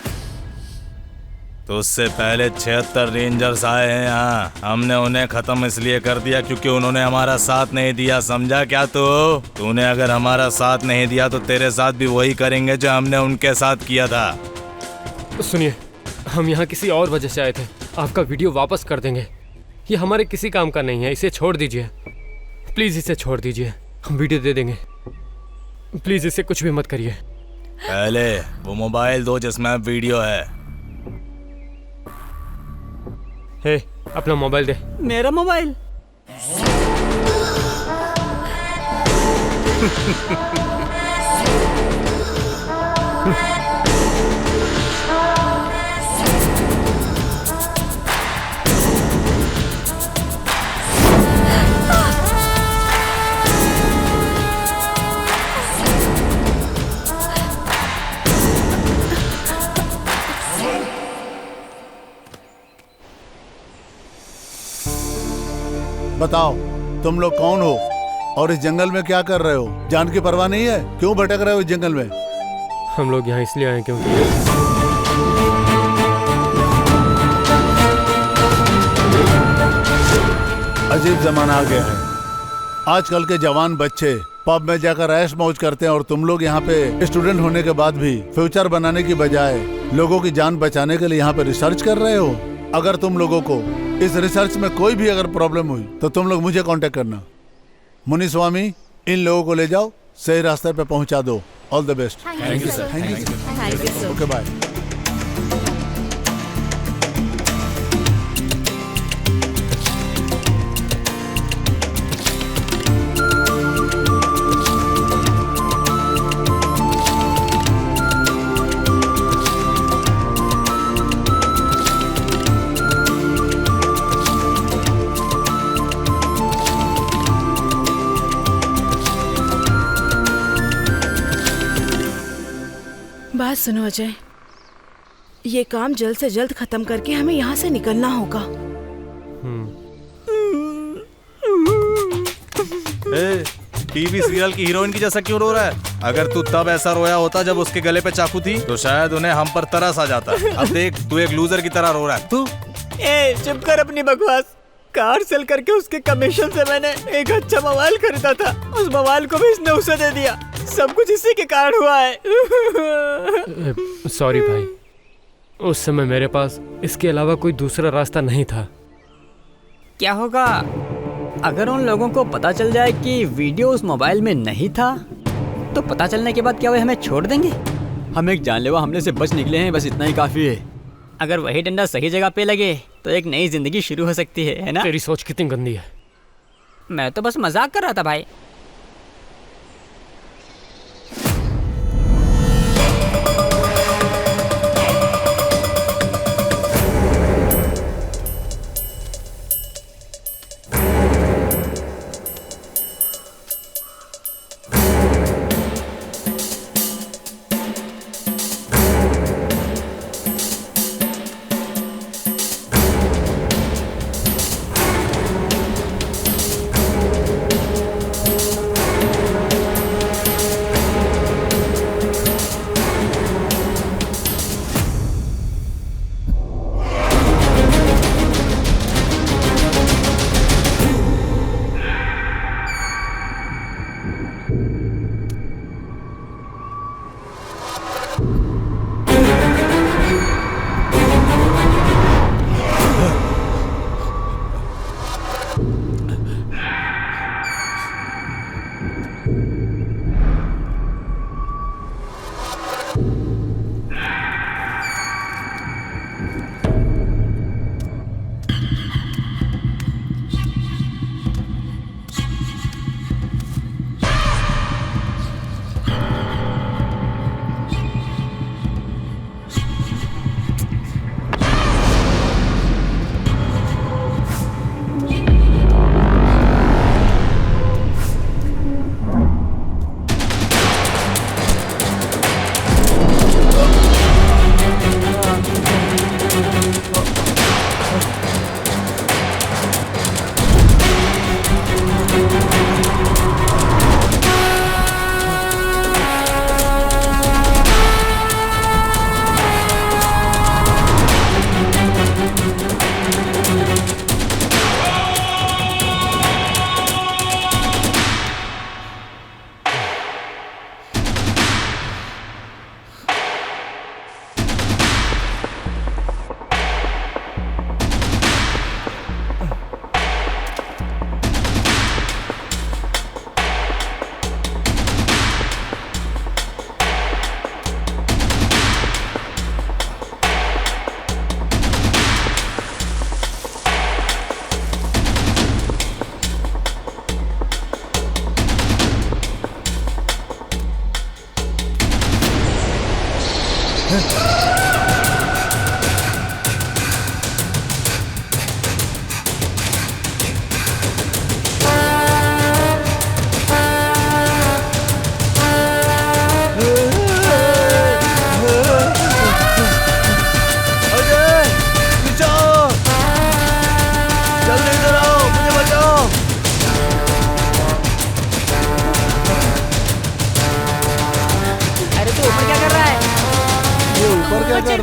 तो उससे पहले 76 रेंजर्स आए हैं यहाँ। हमने उन्हें खत्म इसलिए कर दिया क्योंकि उन्होंने हमारा साथ नहीं दिया, समझा क्या तूने अगर हमारा साथ नहीं दिया तो तेरे साथ भी वही करेंगे जो हमने उनके साथ किया था। सुनिए, हम यहाँ किसी और वजह से आए थे। आपका वीडियो वापस कर देंगे। ये हमारे किसी काम का नहीं है, इसे छोड़ दीजिए प्लीज़, इसे छोड़ दीजिए। हम वीडियो दे देंगे, प्लीज़ इसे कुछ भी मत करिए। पहले वो मोबाइल दो जिसमें वीडियो है। हे, अपना मोबाइल दे। मेरा मोबाइल? बताओ तुम लोग कौन हो और इस जंगल में क्या कर रहे हो? जान की परवाह नहीं है? क्यों भटक रहे हो इस जंगल में? हम लोग यहाँ इसलिए आए क्योंकि अजीब जमाना आ गया है। आजकल के जवान बच्चे पब में जाकर ऐश मौज करते हैं और तुम लोग यहाँ पे स्टूडेंट होने के बाद भी फ्यूचर बनाने की बजाय लोगों की जान बचाने के लिए यहाँ पे रिसर्च कर रहे हो। अगर तुम लोगों को इस रिसर्च में कोई भी अगर प्रॉब्लम हुई तो तुम लोग मुझे कांटेक्ट करना। मुनि स्वामी, इन लोगों को ले जाओ, सही रास्ते पे पहुंचा दो। All the best. Thank you sir. Thank you sir. Okay bye. बात सुनो अजय, ये काम जल्द से जल्द खत्म करके हमें यहाँ से निकलना होगा। टीवी सीरियल की हीरोइन की जैसा क्यों रो रहा है? अगर तू तब ऐसा रोया होता जब उसके गले पे चाकू थी तो शायद उन्हें हम पर तरस आ जाता। अब देख, तू एक लूजर की तरह रो रहा है। तू चुप कर अपनी बकवास। कार सेल करके उसके कमीशन से मैंने एक अच्छा मोबाइल खरीदा था, उस मोबाइल को भी इसने उसे दे दिया। सब कुछ इसी के कारण हुआ है। सॉरी भाई, उस समय मेरे पास इसके अलावा कोई दूसरा रास्ता नहीं था। क्या होगा अगर उन लोगों को पता चल जाए कि वीडियो उस मोबाइल में नहीं था? तो पता चलने के बाद क्या वे हमें छोड़ देंगे? हम एक जानलेवा हमले से बच निकले हैं, बस इतना ही काफी है। अगर वही डंडा सही जगह पे लगे तो एक नई जिंदगी शुरू हो सकती है ना? तेरी सोच कितनी गंदी है। मैं तो बस मजाक कर रहा था भाई।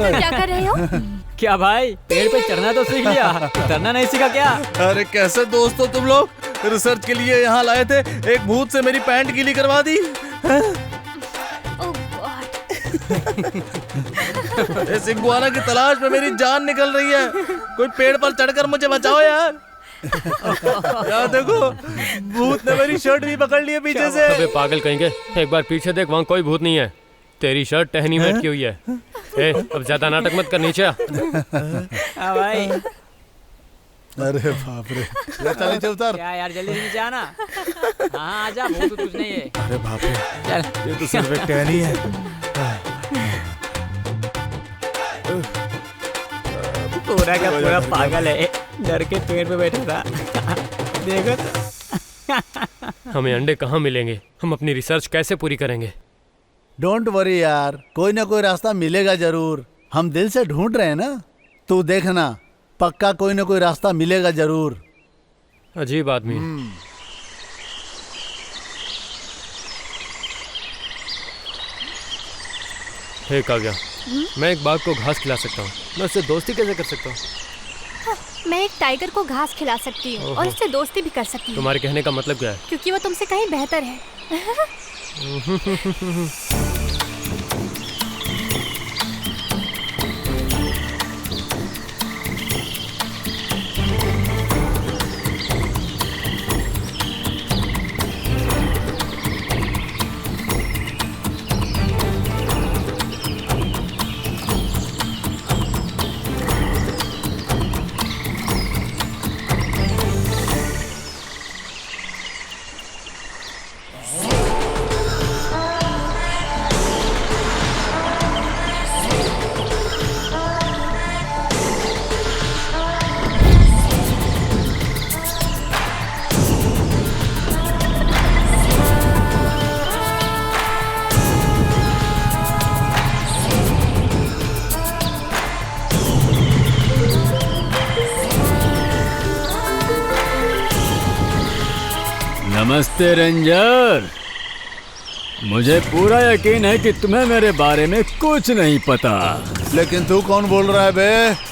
क्या कर रहे हो? क्या भाई, पेड़ पे चढ़ना तो सीख लिया, उतरना नहीं सीखा क्या? अरे कैसे दोस्त हो तुम लोग? रिसर्च के लिए यहाँ लाए थे, एक भूत से मेरी पैंट गीली करवा दी। इस इग्वाना की तलाश में मेरी जान निकल रही है। कोई पेड़ पर चढ़कर मुझे बचाओ यार। यार देखो, भूत ने मेरी शर्ट भी पकड़ ली है पीछे से। अबे पागल कहेंगे, एक बार पीछे देख, वहाँ कोई भूत नहीं है। तेरी शर्ट टहनी में अटकी हुई है। ए, अब ज्यादा नाटक मत कर, नीचे आ। भाई। अरे बाप रे, चल नीचे उतर। क्या यार, जल्दी नीचे आना। हाँ आजा, भूत तो कुछ नहीं है। अरे बाप रे, चल। ये तो सिर्फ एक टहनी है। पूरा का पूरा पागल है, डर के पेड़ पे बैठा था। देखो तो। हमें अंडे कहाँ मिलेंगे? हम अपनी रिसर्च कैसे पूरी करेंगे? डोंट वरी यार, कोई ना कोई रास्ता मिलेगा जरूर। हम दिल से ढूंढ रहे हैं ना, तू देखना, पक्का कोई ना कोई रास्ता मिलेगा जरूर। अजीब आदमी। हे काव्या, मैं एक बाघ को घास खिला सकता हूँ, मैं उससे दोस्ती कैसे कर सकता हूँ? मैं एक टाइगर को घास खिला सकती हूँ और उससे दोस्ती भी कर सकती हूँ। तुम्हारे कहने का मतलब क्या है? क्योंकि वो तुमसे कहीं बेहतर है। नमस्ते रेंजर, मुझे पूरा यकीन है कि तुम्हें मेरे बारे में कुछ नहीं पता। लेकिन तू कौन बोल रहा है बे?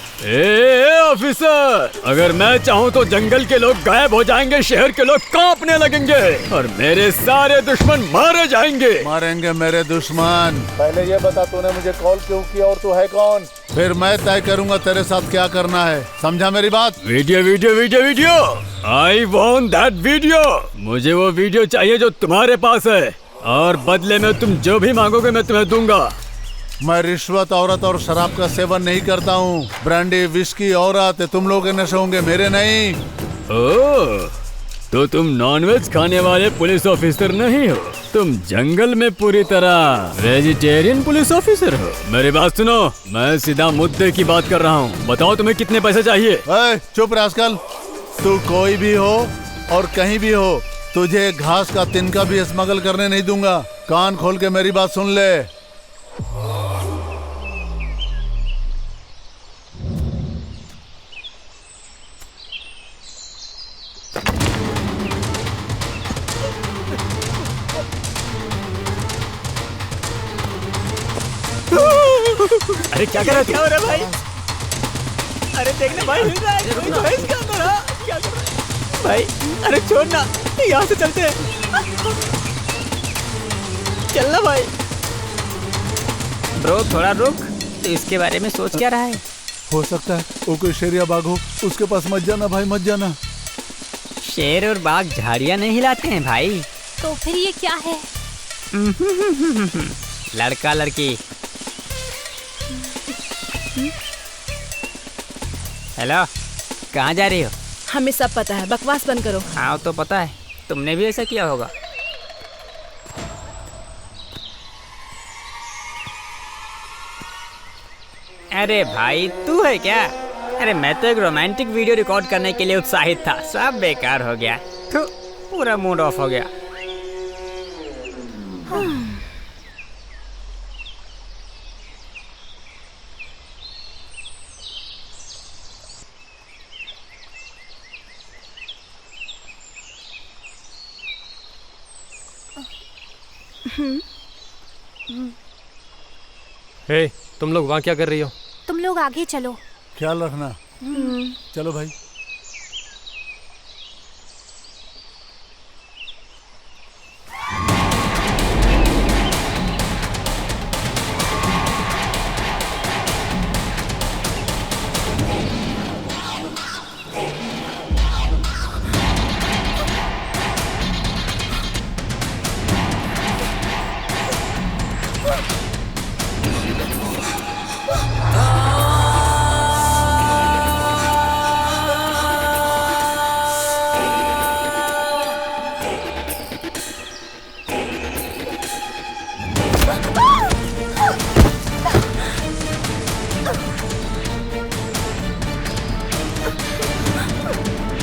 ऑफिसर, अगर मैं चाहूँ तो जंगल के लोग गायब हो जाएंगे, शहर के लोग कांपने लगेंगे और मेरे सारे दुश्मन मारे जाएंगे। मारेंगे मेरे दुश्मन? पहले ये बता, तूने मुझे कॉल क्यों किया और तू है कौन? फिर मैं तय करूंगा तेरे साथ क्या करना है, समझा मेरी बात? Video video video video, I want that video. मुझे वो वीडियो चाहिए जो तुम्हारे पास है, और बदले में तुम जो भी मांगोगे मैं तुम्हें दूंगा। मैं रिश्वत, औरत और शराब का सेवन नहीं करता हूँ। ब्रांडी, विस्की, औरत तुम लोग के नशे होंगे, मेरे नहीं। ओह, तो तुम नॉनवेज खाने वाले पुलिस ऑफिसर नहीं हो, तुम जंगल में पूरी तरह वेजिटेरियन पुलिस ऑफिसर हो। मेरी बात सुनो, मैं सीधा मुद्दे की बात कर रहा हूँ। बताओ तुम्हें कितने पैसे चाहिए? चुप रास्कल, तू कोई भी हो और कहीं भी हो, तुझे घास का तिनका भी स्मगल करने नहीं दूंगा। कान खोल के मेरी बात सुन ले। अरे क्या कर रहा है? क्या हो रहा है भाई? अरे देखना भाई, हिल रहा है कोई भैंस के अंदर। हाँ, क्या कर रहा है भाई? अरे छोड़ना, यहाँ से चलते हैं। चलना भाई। ब्रो थोड़ा रुक, तो इसके बारे में सोच क्या रहा है? हो सकता है वो कोई शेर या बाघ हो, उसके पास मत जाना भाई, मत जाना। शेर और बाघ झाड़ियाँ नहीं हिलाते हैं भाई। तो फिर ये क्या है? लड़का लड़की। हेलो, कहाँ जा रही हो? हमें सब पता है, बकवास बंद करो। हाँ तो पता है, तुमने भी ऐसा किया होगा। अरे भाई तू है क्या? अरे मैं तो एक रोमांटिक वीडियो रिकॉर्ड करने के लिए उत्साहित था, सब बेकार हो गया। तो पूरा मूड ऑफ हो गया। हे, तुम लोग वहाँ क्या कर रही हो? तुम लोग आगे चलो। ख्याल रखना। चलो भाई।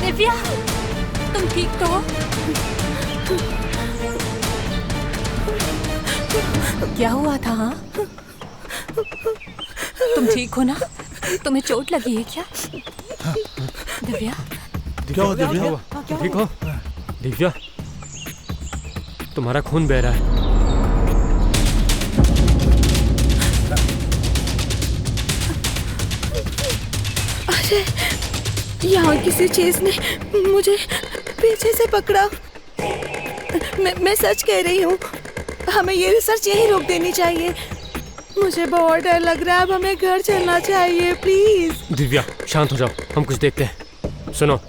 दिव्या, तुम ठीक तो हो? क्या हुआ था? हाँ, तुम ठीक हो ना? तुम्हें चोट लगी है क्या? दिव्या, क्या हुआ दिव्या? ठीक हो? दिव्या, तुम्हारा खून बह रहा है। अरे यहाँ किसी चीज ने मुझे पीछे से पकड़ा। मैं सच कह रही हूँ, हमें ये रिसर्च यहीं रोक देनी चाहिए। मुझे बहुत डर लग रहा है, अब हमें घर चलना चाहिए प्लीज। दिव्या शांत हो जाओ, हम कुछ देखते हैं। सुनो,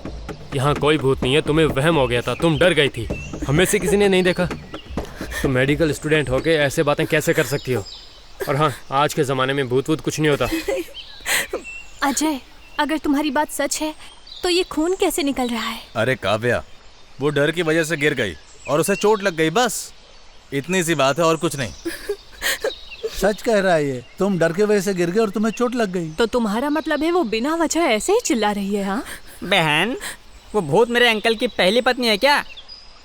यहाँ कोई भूत नहीं है, तुम्हें वहम हो गया था, तुम डर गई थी। हमें से किसी ने नहीं देखा। तुम मेडिकल स्टूडेंट होके ऐसे बातें कैसे कर सकती हो? और हाँ, आज के ज़माने में भूत वूत कुछ नहीं होता। अजय, अगर तुम्हारी बात सच है तो ये खून कैसे निकल रहा है? अरे काव्या, वो डर की वजह से गिर गई और उसे चोट लग गई, बस इतनी सी बात है और कुछ नहीं। सच कह रहा है ये, तुम डर के वजह से गिर गए और तुम्हें चोट लग गई। तो तुम्हारा मतलब है वो बिना वजह ऐसे ही चिल्ला रही है? हाँ बहन, वो भूत मेरे अंकल की पहली पत्नी है क्या,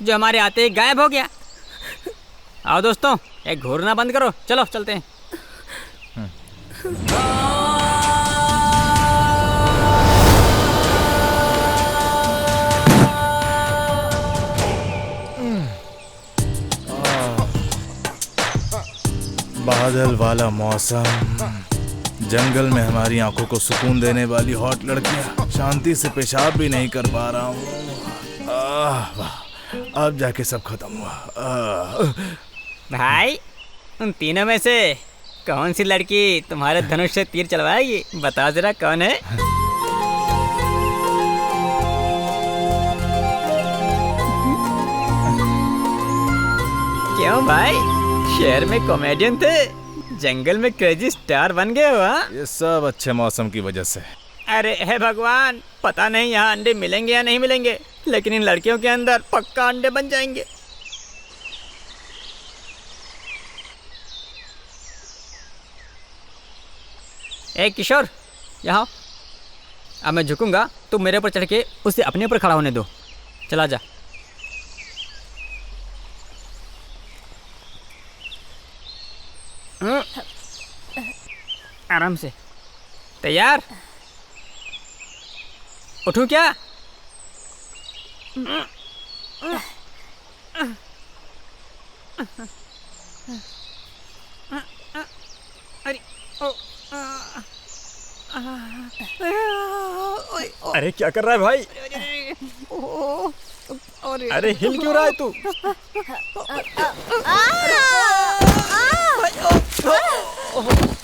जो हमारे आते ही गायब हो गया? आओ दोस्तों, एक घूरना बंद करो, चलो चलते हैं। बादल वाला मौसम, जंगल में हमारी आंखों को सुकून देने वाली हॉट लड़कियां, शांति से पेशाब भी नहीं कर पा रहा हूँ। वाह, अब जाके सब खत्म हुआ। भाई, उन तीनों में से कौन सी लड़की तुम्हारे धनुष से तीर चलवाएगी? बता जरा कौन है? क्यों भाई, शहर में कॉमेडियन थे, जंगल में क्रेजी स्टार बन गए हो? ये सब अच्छे मौसम की वजह से। अरे हे भगवान, पता नहीं यहाँ अंडे मिलेंगे या नहीं मिलेंगे, लेकिन इन लड़कियों के अंदर पक्का अंडे बन जाएंगे। ए किशोर, यहाँ। अब मैं झुकूंगा, तुम मेरे ऊपर चढ़ के उसे अपने ऊपर खड़ा होने दो। चला जा। आराम से। तैयार? उठूं क्या? अरे क्या कर रहा है भाई? अरे हिल क्यों रहा है तू?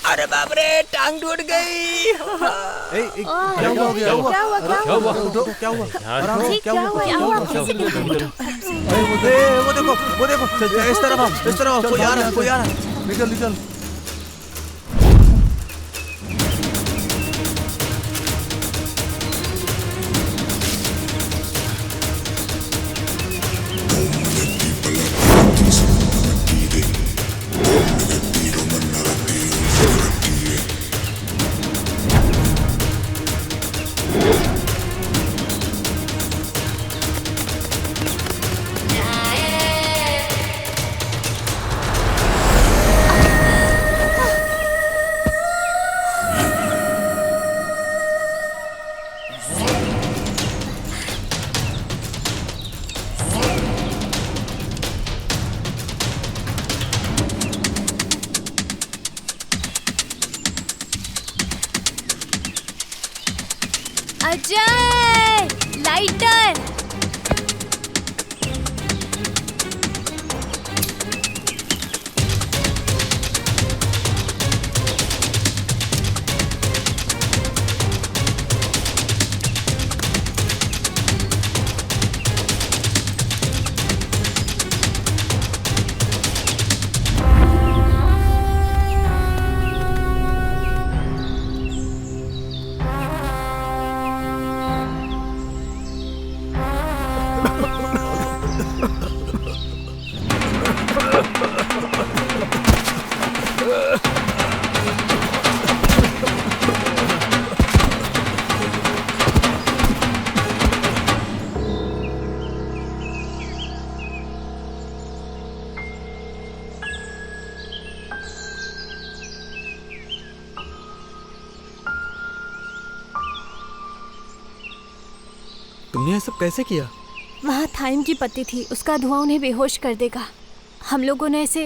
अरे बाप रे, टांग टूट गई। क्या हुआ? क्या हुआ? वो देखो, इस तरफ कोई आ रहा है। निकल। अजय, लाइटर। तुमने ये सब कैसे किया? वहाँ थाइम की पत्ती थी, उसका धुआं उन्हें बेहोश कर देगा। हम लोगों ने इसे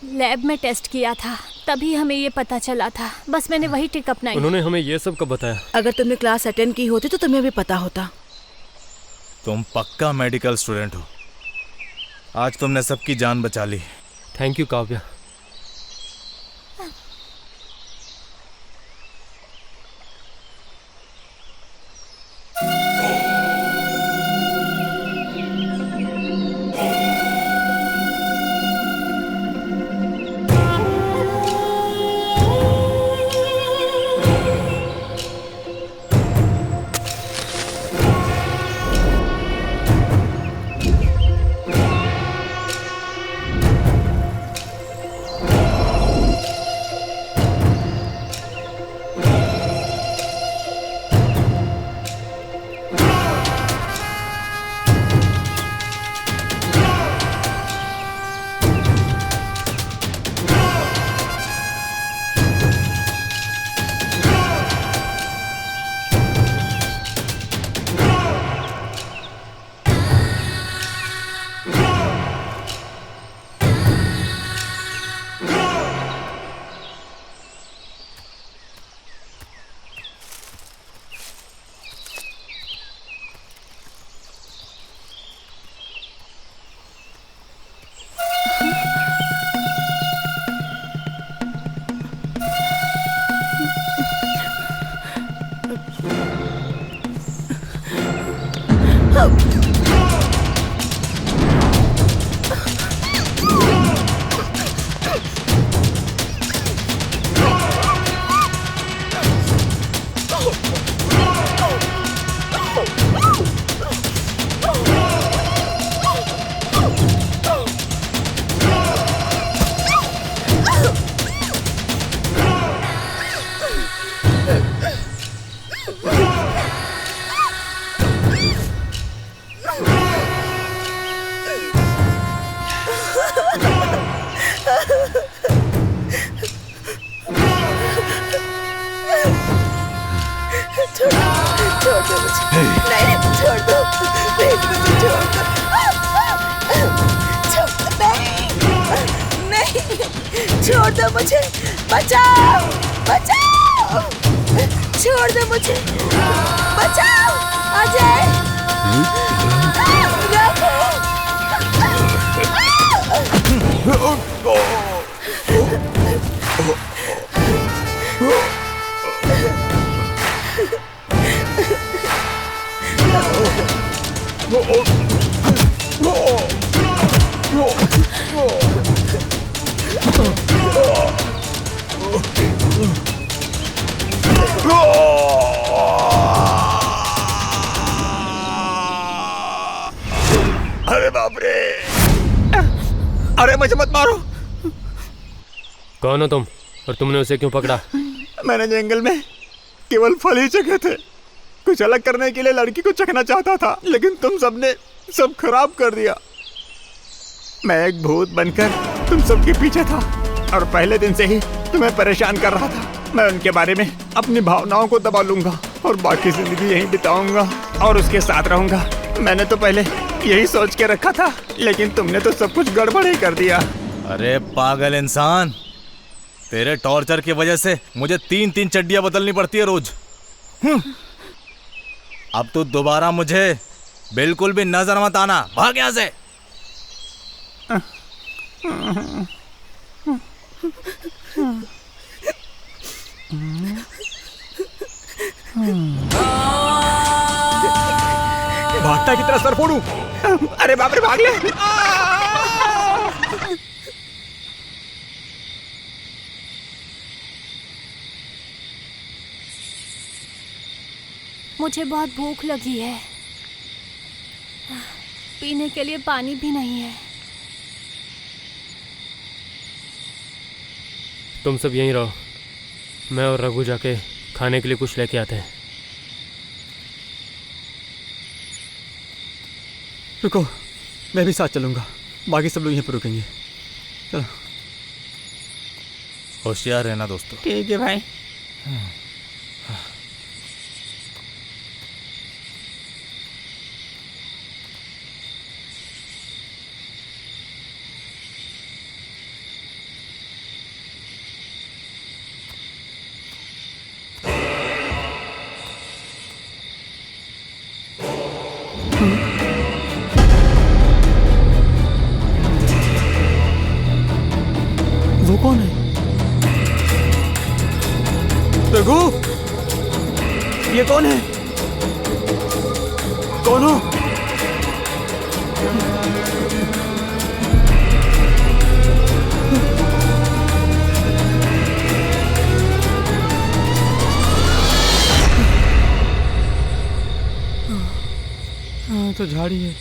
लैब में टेस्ट किया था, तभी हमें ये पता चला था। बस मैंने वही ट्रिक अपनाई। उन्होंने हमें ये सब कब बताया? अगर तुमने क्लास अटेंड की होती तो तुम्हें भी पता होता। तुम पक्का मेडिकल स्टूडेंट हो। आज तुमने सबकी जान बचा ली। Thank you Kavya. छोड़ दो मुझे, बचाओ बचाओ, छोड़ दो मुझे, बचाओ अजय, अरे बाप रे! अरे मुझे मत मारो। कौन हो तुम और तुमने उसे क्यों पकड़ा? मैंने जंगल में केवल फल ही चखे थे। कुछ अलग करने के लिए लड़की को चखना चाहता था, लेकिन तुम सबने सब खराब कर दिया। मैं एक भूत बनकर तुम सबके पीछे था और पहले दिन से ही तुम्हें परेशान कर रहा था। मैं उनके बारे में अपनी भावनाओं को दबा लूंगा और बाकी जिंदगी यहीं बिताऊंगा और उसके साथ रहूंगा। मैंने तो पहले यही सोच के रखा था, लेकिन तुमने तो सब कुछ गड़बड़ ही कर दिया। अरे पागल इंसान, तेरे टॉर्चर की वजह से मुझे 3-3 चड्डियां बदलनी पड़ती है रोज। अब तो दोबारा मुझे बिल्कुल भी नजर मत आना। भाग यहाँ से। भागता की तरह सर फोड़ू। अरे बाप रे, भाग ले। मुझे बहुत भूख लगी है, पीने के लिए पानी भी नहीं है। तुम सब यहीं रहो, मैं और रघु जाके खाने के लिए कुछ लेके आते हैं। रुको, मैं भी साथ चलूंगा, बाकी सब लोग यहीं पर रुकेंगे। चलो। होशियार रहना दोस्तों। ठीक है भाई। वो कौन है? रघु, ये कौन है? कौन हो? हाँ, तो झाड़ी है।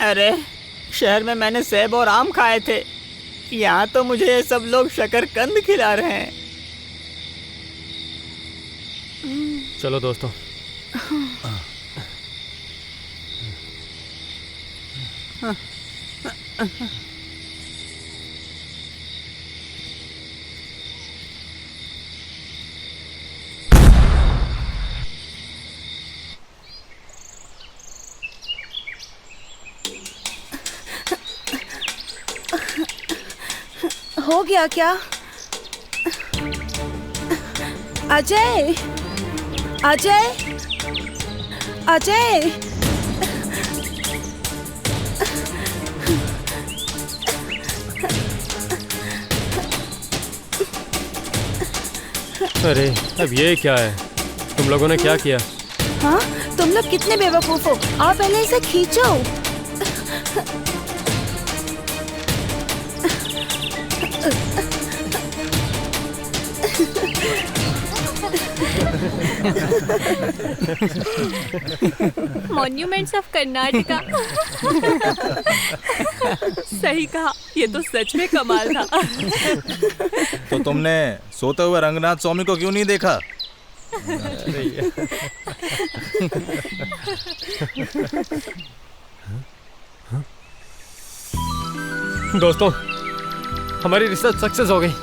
अरे शहर में मैंने सेब और आम खाए थे, यहाँ तो मुझे ये सब लोग शकरकंद खिला रहे हैं। चलो दोस्तों। हो गया क्या? अजय, अजय, अजय, अरे अब ये क्या है? तुम लोगों ने क्या किया? हाँ, तुम लोग कितने बेवकूफ हो। आओ पहले इसे खींचो। Monuments of Karnataka. सही कहा, ये तो सच में कमाल था। तो तुमने सोते हुए रंगनाथ स्वामी को क्यों नहीं देखा? दोस्तों, हमारी रिसर्च सक्सेस हो गई।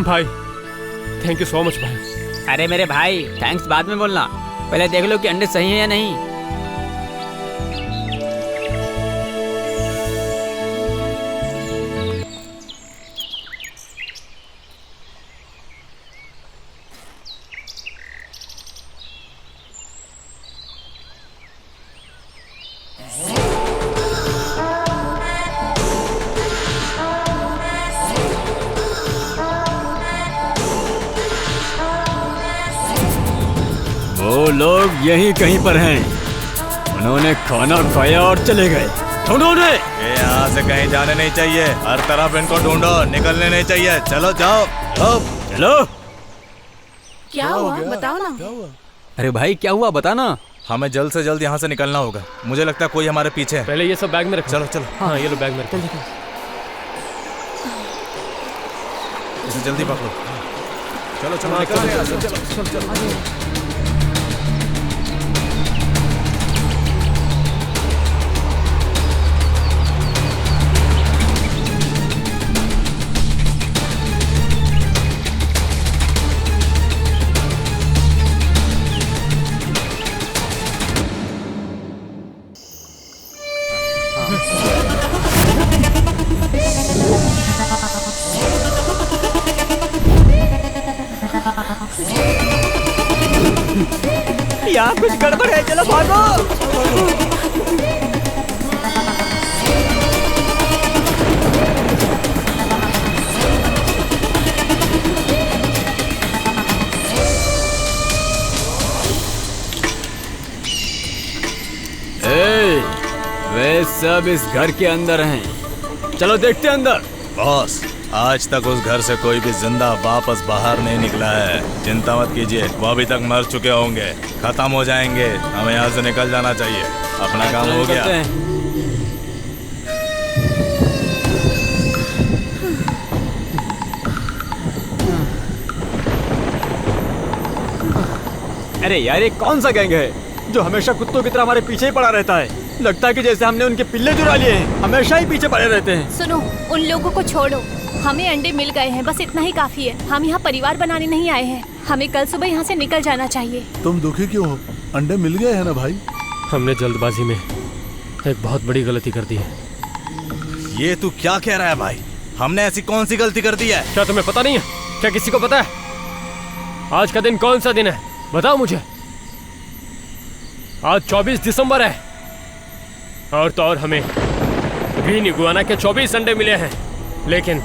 भाई, थैंक यू सो मच भाई। अरे मेरे भाई, थैंक्स बाद में बोलना, पहले देख लो कि अंडे सही है या नहीं। वो लोग यहीं कहीं पर हैं। उन्होंने खाना खाया और चले गए। ढूंढो उन्हें। ये यहाँ से कहीं जाने नहीं चाहिए, हर तरफ इनको ढूंढो, निकलने नहीं चाहिए। चलो जाओ चलो। क्या हुआ बताओ ना। अरे भाई क्या हुआ बता ना। हमें जल्द से जल्द यहाँ से निकलना होगा। मुझे लगता है कोई हमारे पीछे है। पहले ये सब बैग में रख। चलो चलो। हाँ ये लो बैग में रख। इसे जल्दी पकड़ो। चलो चलो निकल रहे हैं। चलो चलो चलो। यहाँ कुछ गड़बड़ है, चलो भागो। वे सब इस घर के अंदर हैं। चलो देखते हैं अंदर। बॉस, आज तक उस घर से कोई भी जिंदा वापस बाहर नहीं निकला है। चिंता मत कीजिए, वो अभी तक मर चुके होंगे, खत्म हो जाएंगे। हमें यहाँ से निकल जाना चाहिए, अपना काम हो गया। अरे यार ये कौन सा गैंग है जो हमेशा कुत्तों की तरह हमारे पीछे ही पड़ा रहता है। लगता है कि जैसे हमने उनके पिल्ले चुरा लिए हैं, हमेशा ही पीछे पड़े रहते हैं। सुनो, उन लोगों को छोड़ो, हमें अंडे मिल गए हैं, बस इतना ही काफी है। हम यहाँ परिवार बनाने नहीं आए हैं, हमें कल सुबह यहाँ से निकल जाना चाहिए। तुम दुखी क्यों हो? अंडे मिल गए हैं ना भाई। हमने जल्दबाजी में एक बहुत बड़ी गलती कर दी है। ये तू क्या कह रहा है भाई? हमने ऐसी कौन सी गलती कर दी है? क्या तुम्हें पता नहीं है? क्या किसी को पता है आज का दिन कौन सा दिन है? बताओ मुझे। आज 24 दिसंबर है और तो और हमें ग्रीन इगुआना के 24 अंडे मिले हैं। लेकिन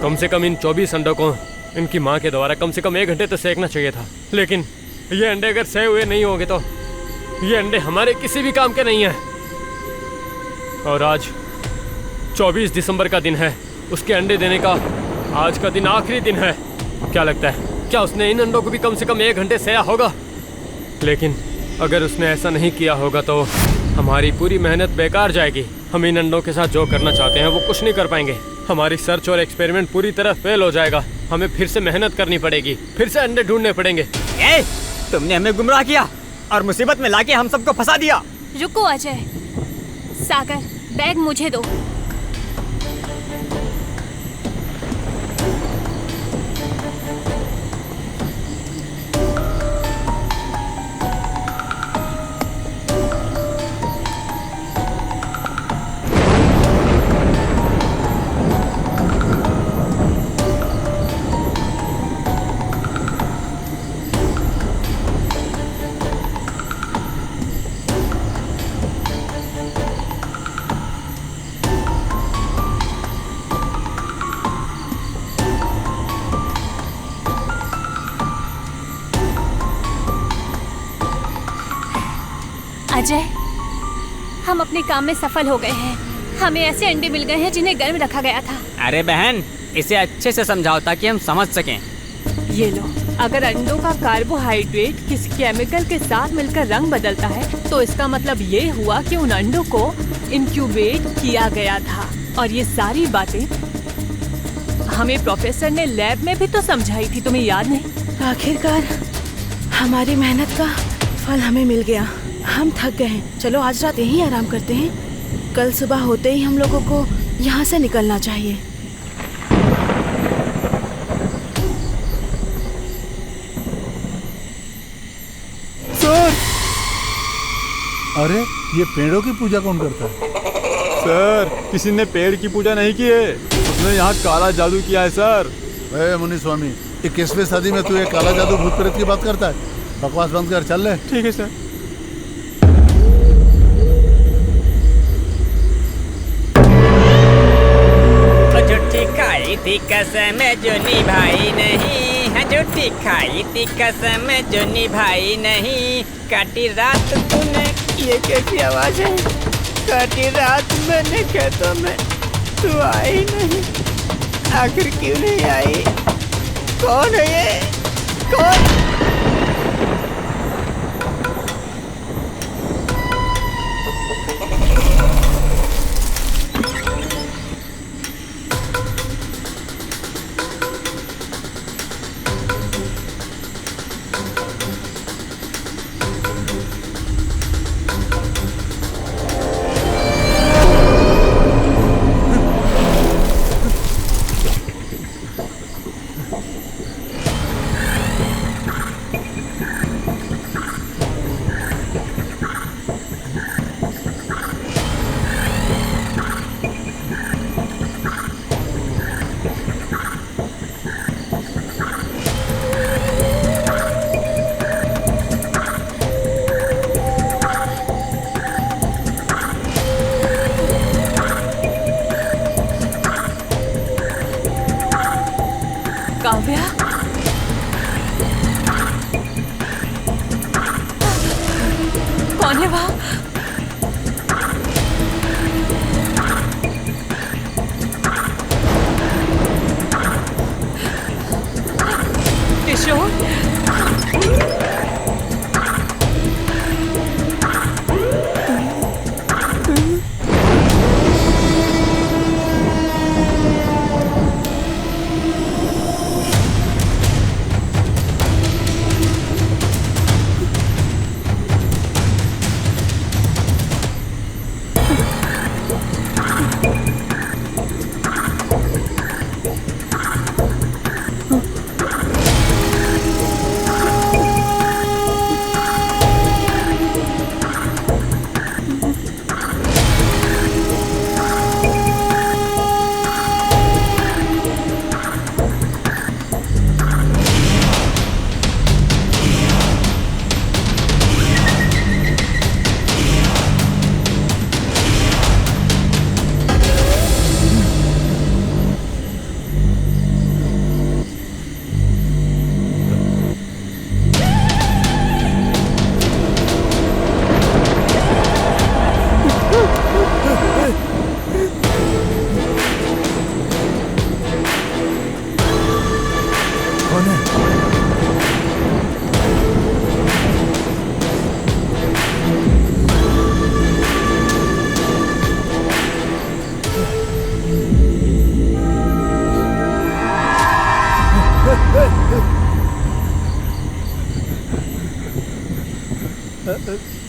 कम से कम इन 24 अंडों को इनकी माँ के द्वारा कम से कम 1 घंटे तो सेकना चाहिए था। लेकिन ये अंडे अगर सेक हुए नहीं होंगे तो ये अंडे हमारे किसी भी काम के नहीं हैं। और आज 24 दिसंबर का दिन है, उसके अंडे देने का आज का दिन आखिरी दिन है। क्या लगता है क्या उसने इन अंडों को भी कम से कम 1 घंटे सेया होगा? लेकिन अगर उसने ऐसा नहीं किया होगा तो हमारी पूरी मेहनत बेकार जाएगी। हम इन अंडों के साथ जो करना चाहते हैं वो कुछ नहीं कर पाएंगे। हमारी सर्च और एक्सपेरिमेंट पूरी तरह फेल हो जाएगा। हमें फिर से मेहनत करनी पड़ेगी, फिर से अंडे ढूंढने पड़ेंगे। तुमने हमें गुमराह किया और मुसीबत में लाके हम सबको फंसा दिया। रुको अजय, सागर, बैग मुझे दो। अजय, हम अपने काम में सफल हो गए हैं। हमें ऐसे अंडे मिल गए हैं जिन्हें गर्म रखा गया था। अरे बहन, इसे अच्छे से समझाओ ताकि हम समझ सकें। ये लो, अगर अंडों का कार्बोहाइड्रेट किसी केमिकल के साथ मिलकर रंग बदलता है तो इसका मतलब ये हुआ कि उन अंडों को इंक्यूबेट किया गया था। और ये सारी बातें हमें प्रोफेसर ने लैब में भी तो समझाई थी, तुम्हें याद नहीं? आखिरकार हमारी मेहनत का फल हमें मिल गया। हम थक गए हैं, चलो आज रात यहीं आराम करते हैं। कल सुबह होते ही हम लोगों को यहाँ से निकलना चाहिए। सर! अरे ये पेड़ों की पूजा कौन करता है? सर, किसी ने पेड़ की पूजा नहीं की है, उसने यहाँ काला जादू किया है सर। मुनि स्वामी, 21वीं सदी में तू ये काला जादू भूत प्रेत की बात करता है? बकवास बंद कर, चल ले। ठीक है सर। झूठी खाई थी कसम जो निभाई नहीं है, रोटी खाई थी कसम जो निभाई नहीं, काटी रात तूने। ये कैसी आवाज है? काटी रात मैंने खेतों में, तू आई नहीं, आखिर क्यों नहीं आई? कौन है ये? कौन? काव्या, कौन है वहाँ?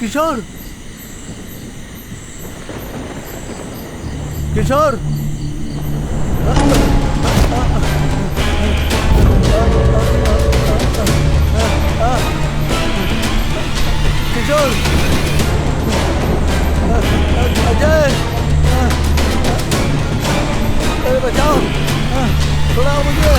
किशोर, किशोर, किशोर, किशोर, अजय, अरे बचाओ, थोड़ा मुझे।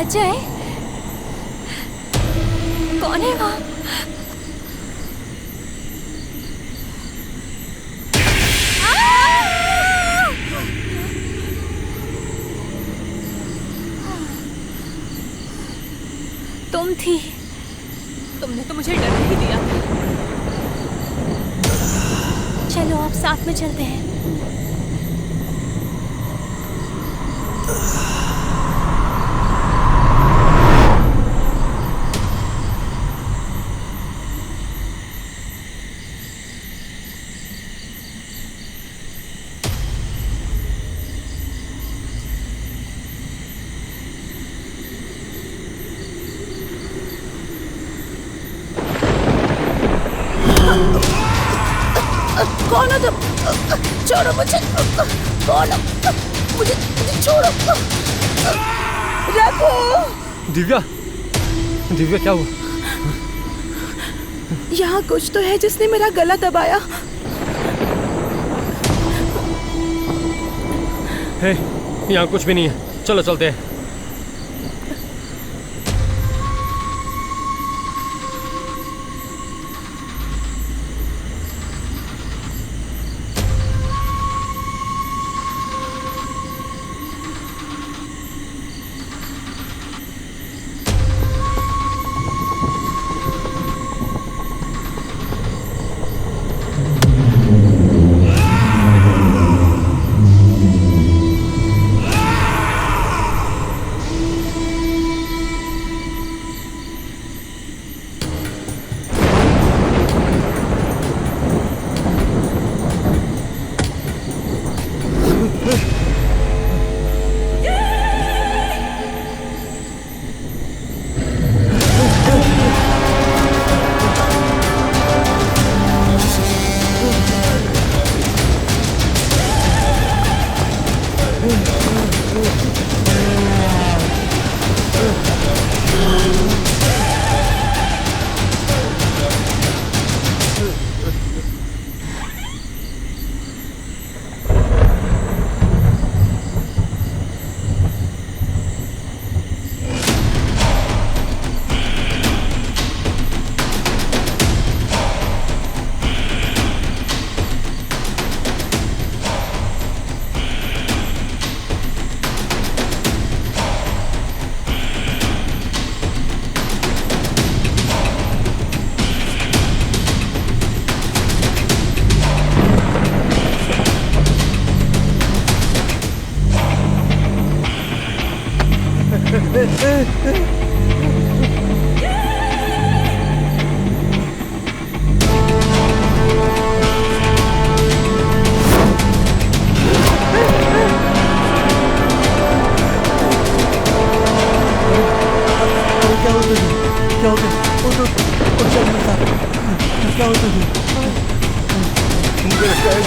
अजय, कौन है वहाँ? तुम थी। तुमने तो मुझे डर ही दिया था। चलो आप साथ में चलते हैं। कौन हो तुम? छोड़ो मुझे। कौन हो? मुझे छोड़ो। रघु। दिव्या, दिव्या क्या हुआ? यहाँ कुछ तो है जिसने मेरा गला दबाया। हे, यहाँ कुछ भी नहीं है, चलो चलते हैं।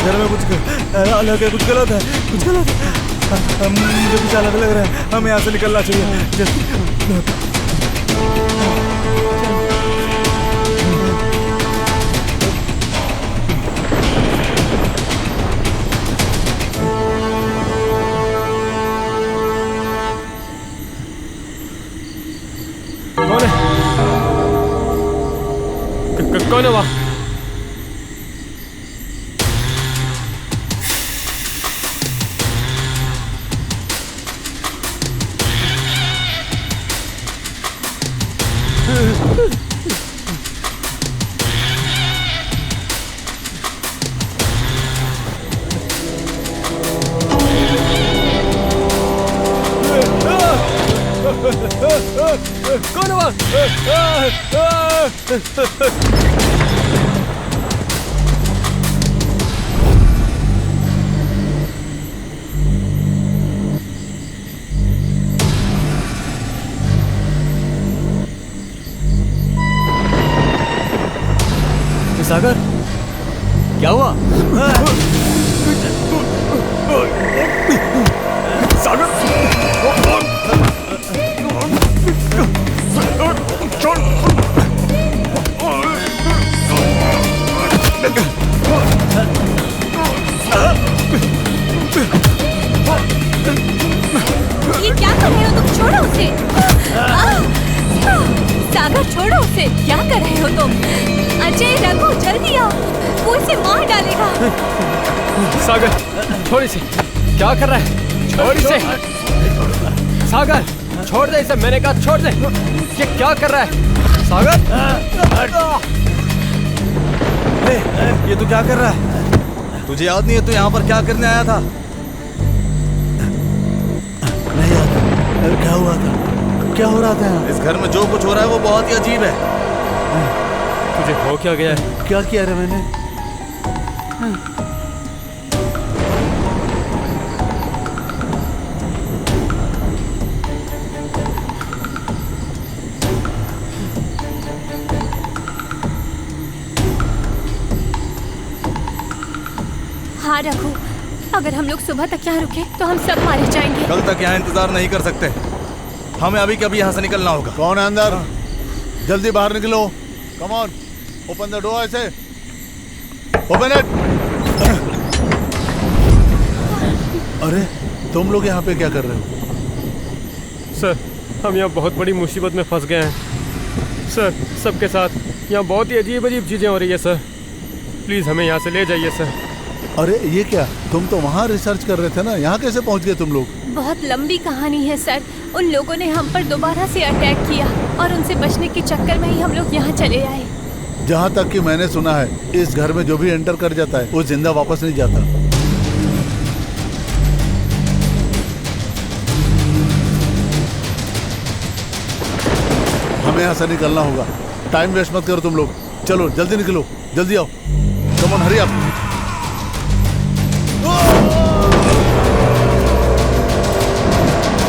घर में कुछ अलग है, कुछ गलत है, कुछ गलत है। मुझे कुछ अलग लग रहा है, हमें यहाँ से निकलना चाहिए। कौन है? कौन है वहाँ? कौन है वहाँ? सागर, क्या हुआ? सागर, ये क्या कर रहे हो तुम? छोड़ो उसे। छोड़ो उसे। क्या कर रहे हो तुम? अजय, रघु, जल्दी आओ, वो इसे मार डालेगा। सागर छोड़ इसे। क्या कर रहा है? छोड़ इसे। सागर छोड़ दे इसे, मैंने कहा छोड़ दे। ये क्या कर रहा है? सागर ये तू क्या कर रहा है? तुझे याद नहीं है तू यहाँ पर क्या करने आया था? नहीं याद। क्या हुआ था? क्या हो रहा था यहाँ? इस घर में जो कुछ हो रहा है वो बहुत ही अजीब है। तुझे हो क्या गया है? क्या किया रे मैंने? हाँ रघु, अगर हम लोग सुबह तक यहाँ रुके तो हम सब मारे जाएंगे। कल तक यहाँ इंतजार नहीं कर सकते, हमें अभी कभी यहाँ से निकलना होगा। कौन है अंदर? जल्दी बाहर निकलो। Come on, open the door. ऐसे ओपन इट। अरे तुम लोग यहाँ पे क्या कर रहे हो? सर हम यहाँ बहुत बड़ी मुसीबत में फंस गए हैं सर। सबके साथ यहाँ बहुत ही अजीब अजीब चीज़ें हो रही है सर। प्लीज़ हमें यहाँ से ले जाइए सर। अरे ये क्या, तुम तो वहाँ रिसर्च कर रहे थे ना, यहाँ कैसे पहुँच गए तुम लोग? बहुत लंबी कहानी है सर। उन लोगों ने हम पर दोबारा से अटैक किया और उनसे बचने के चक्कर में ही हम लोग यहाँ चले आए। जहाँ तक कि मैंने सुना है, इस घर में जो भी एंटर कर जाता है वो जिंदा वापस नहीं जाता। हमें यहाँ से निकलना होगा। टाइम वेस्ट मत करो तुम लोग। चलो जल्दी निकलो, जल्दी आओ। Come on, hurry up.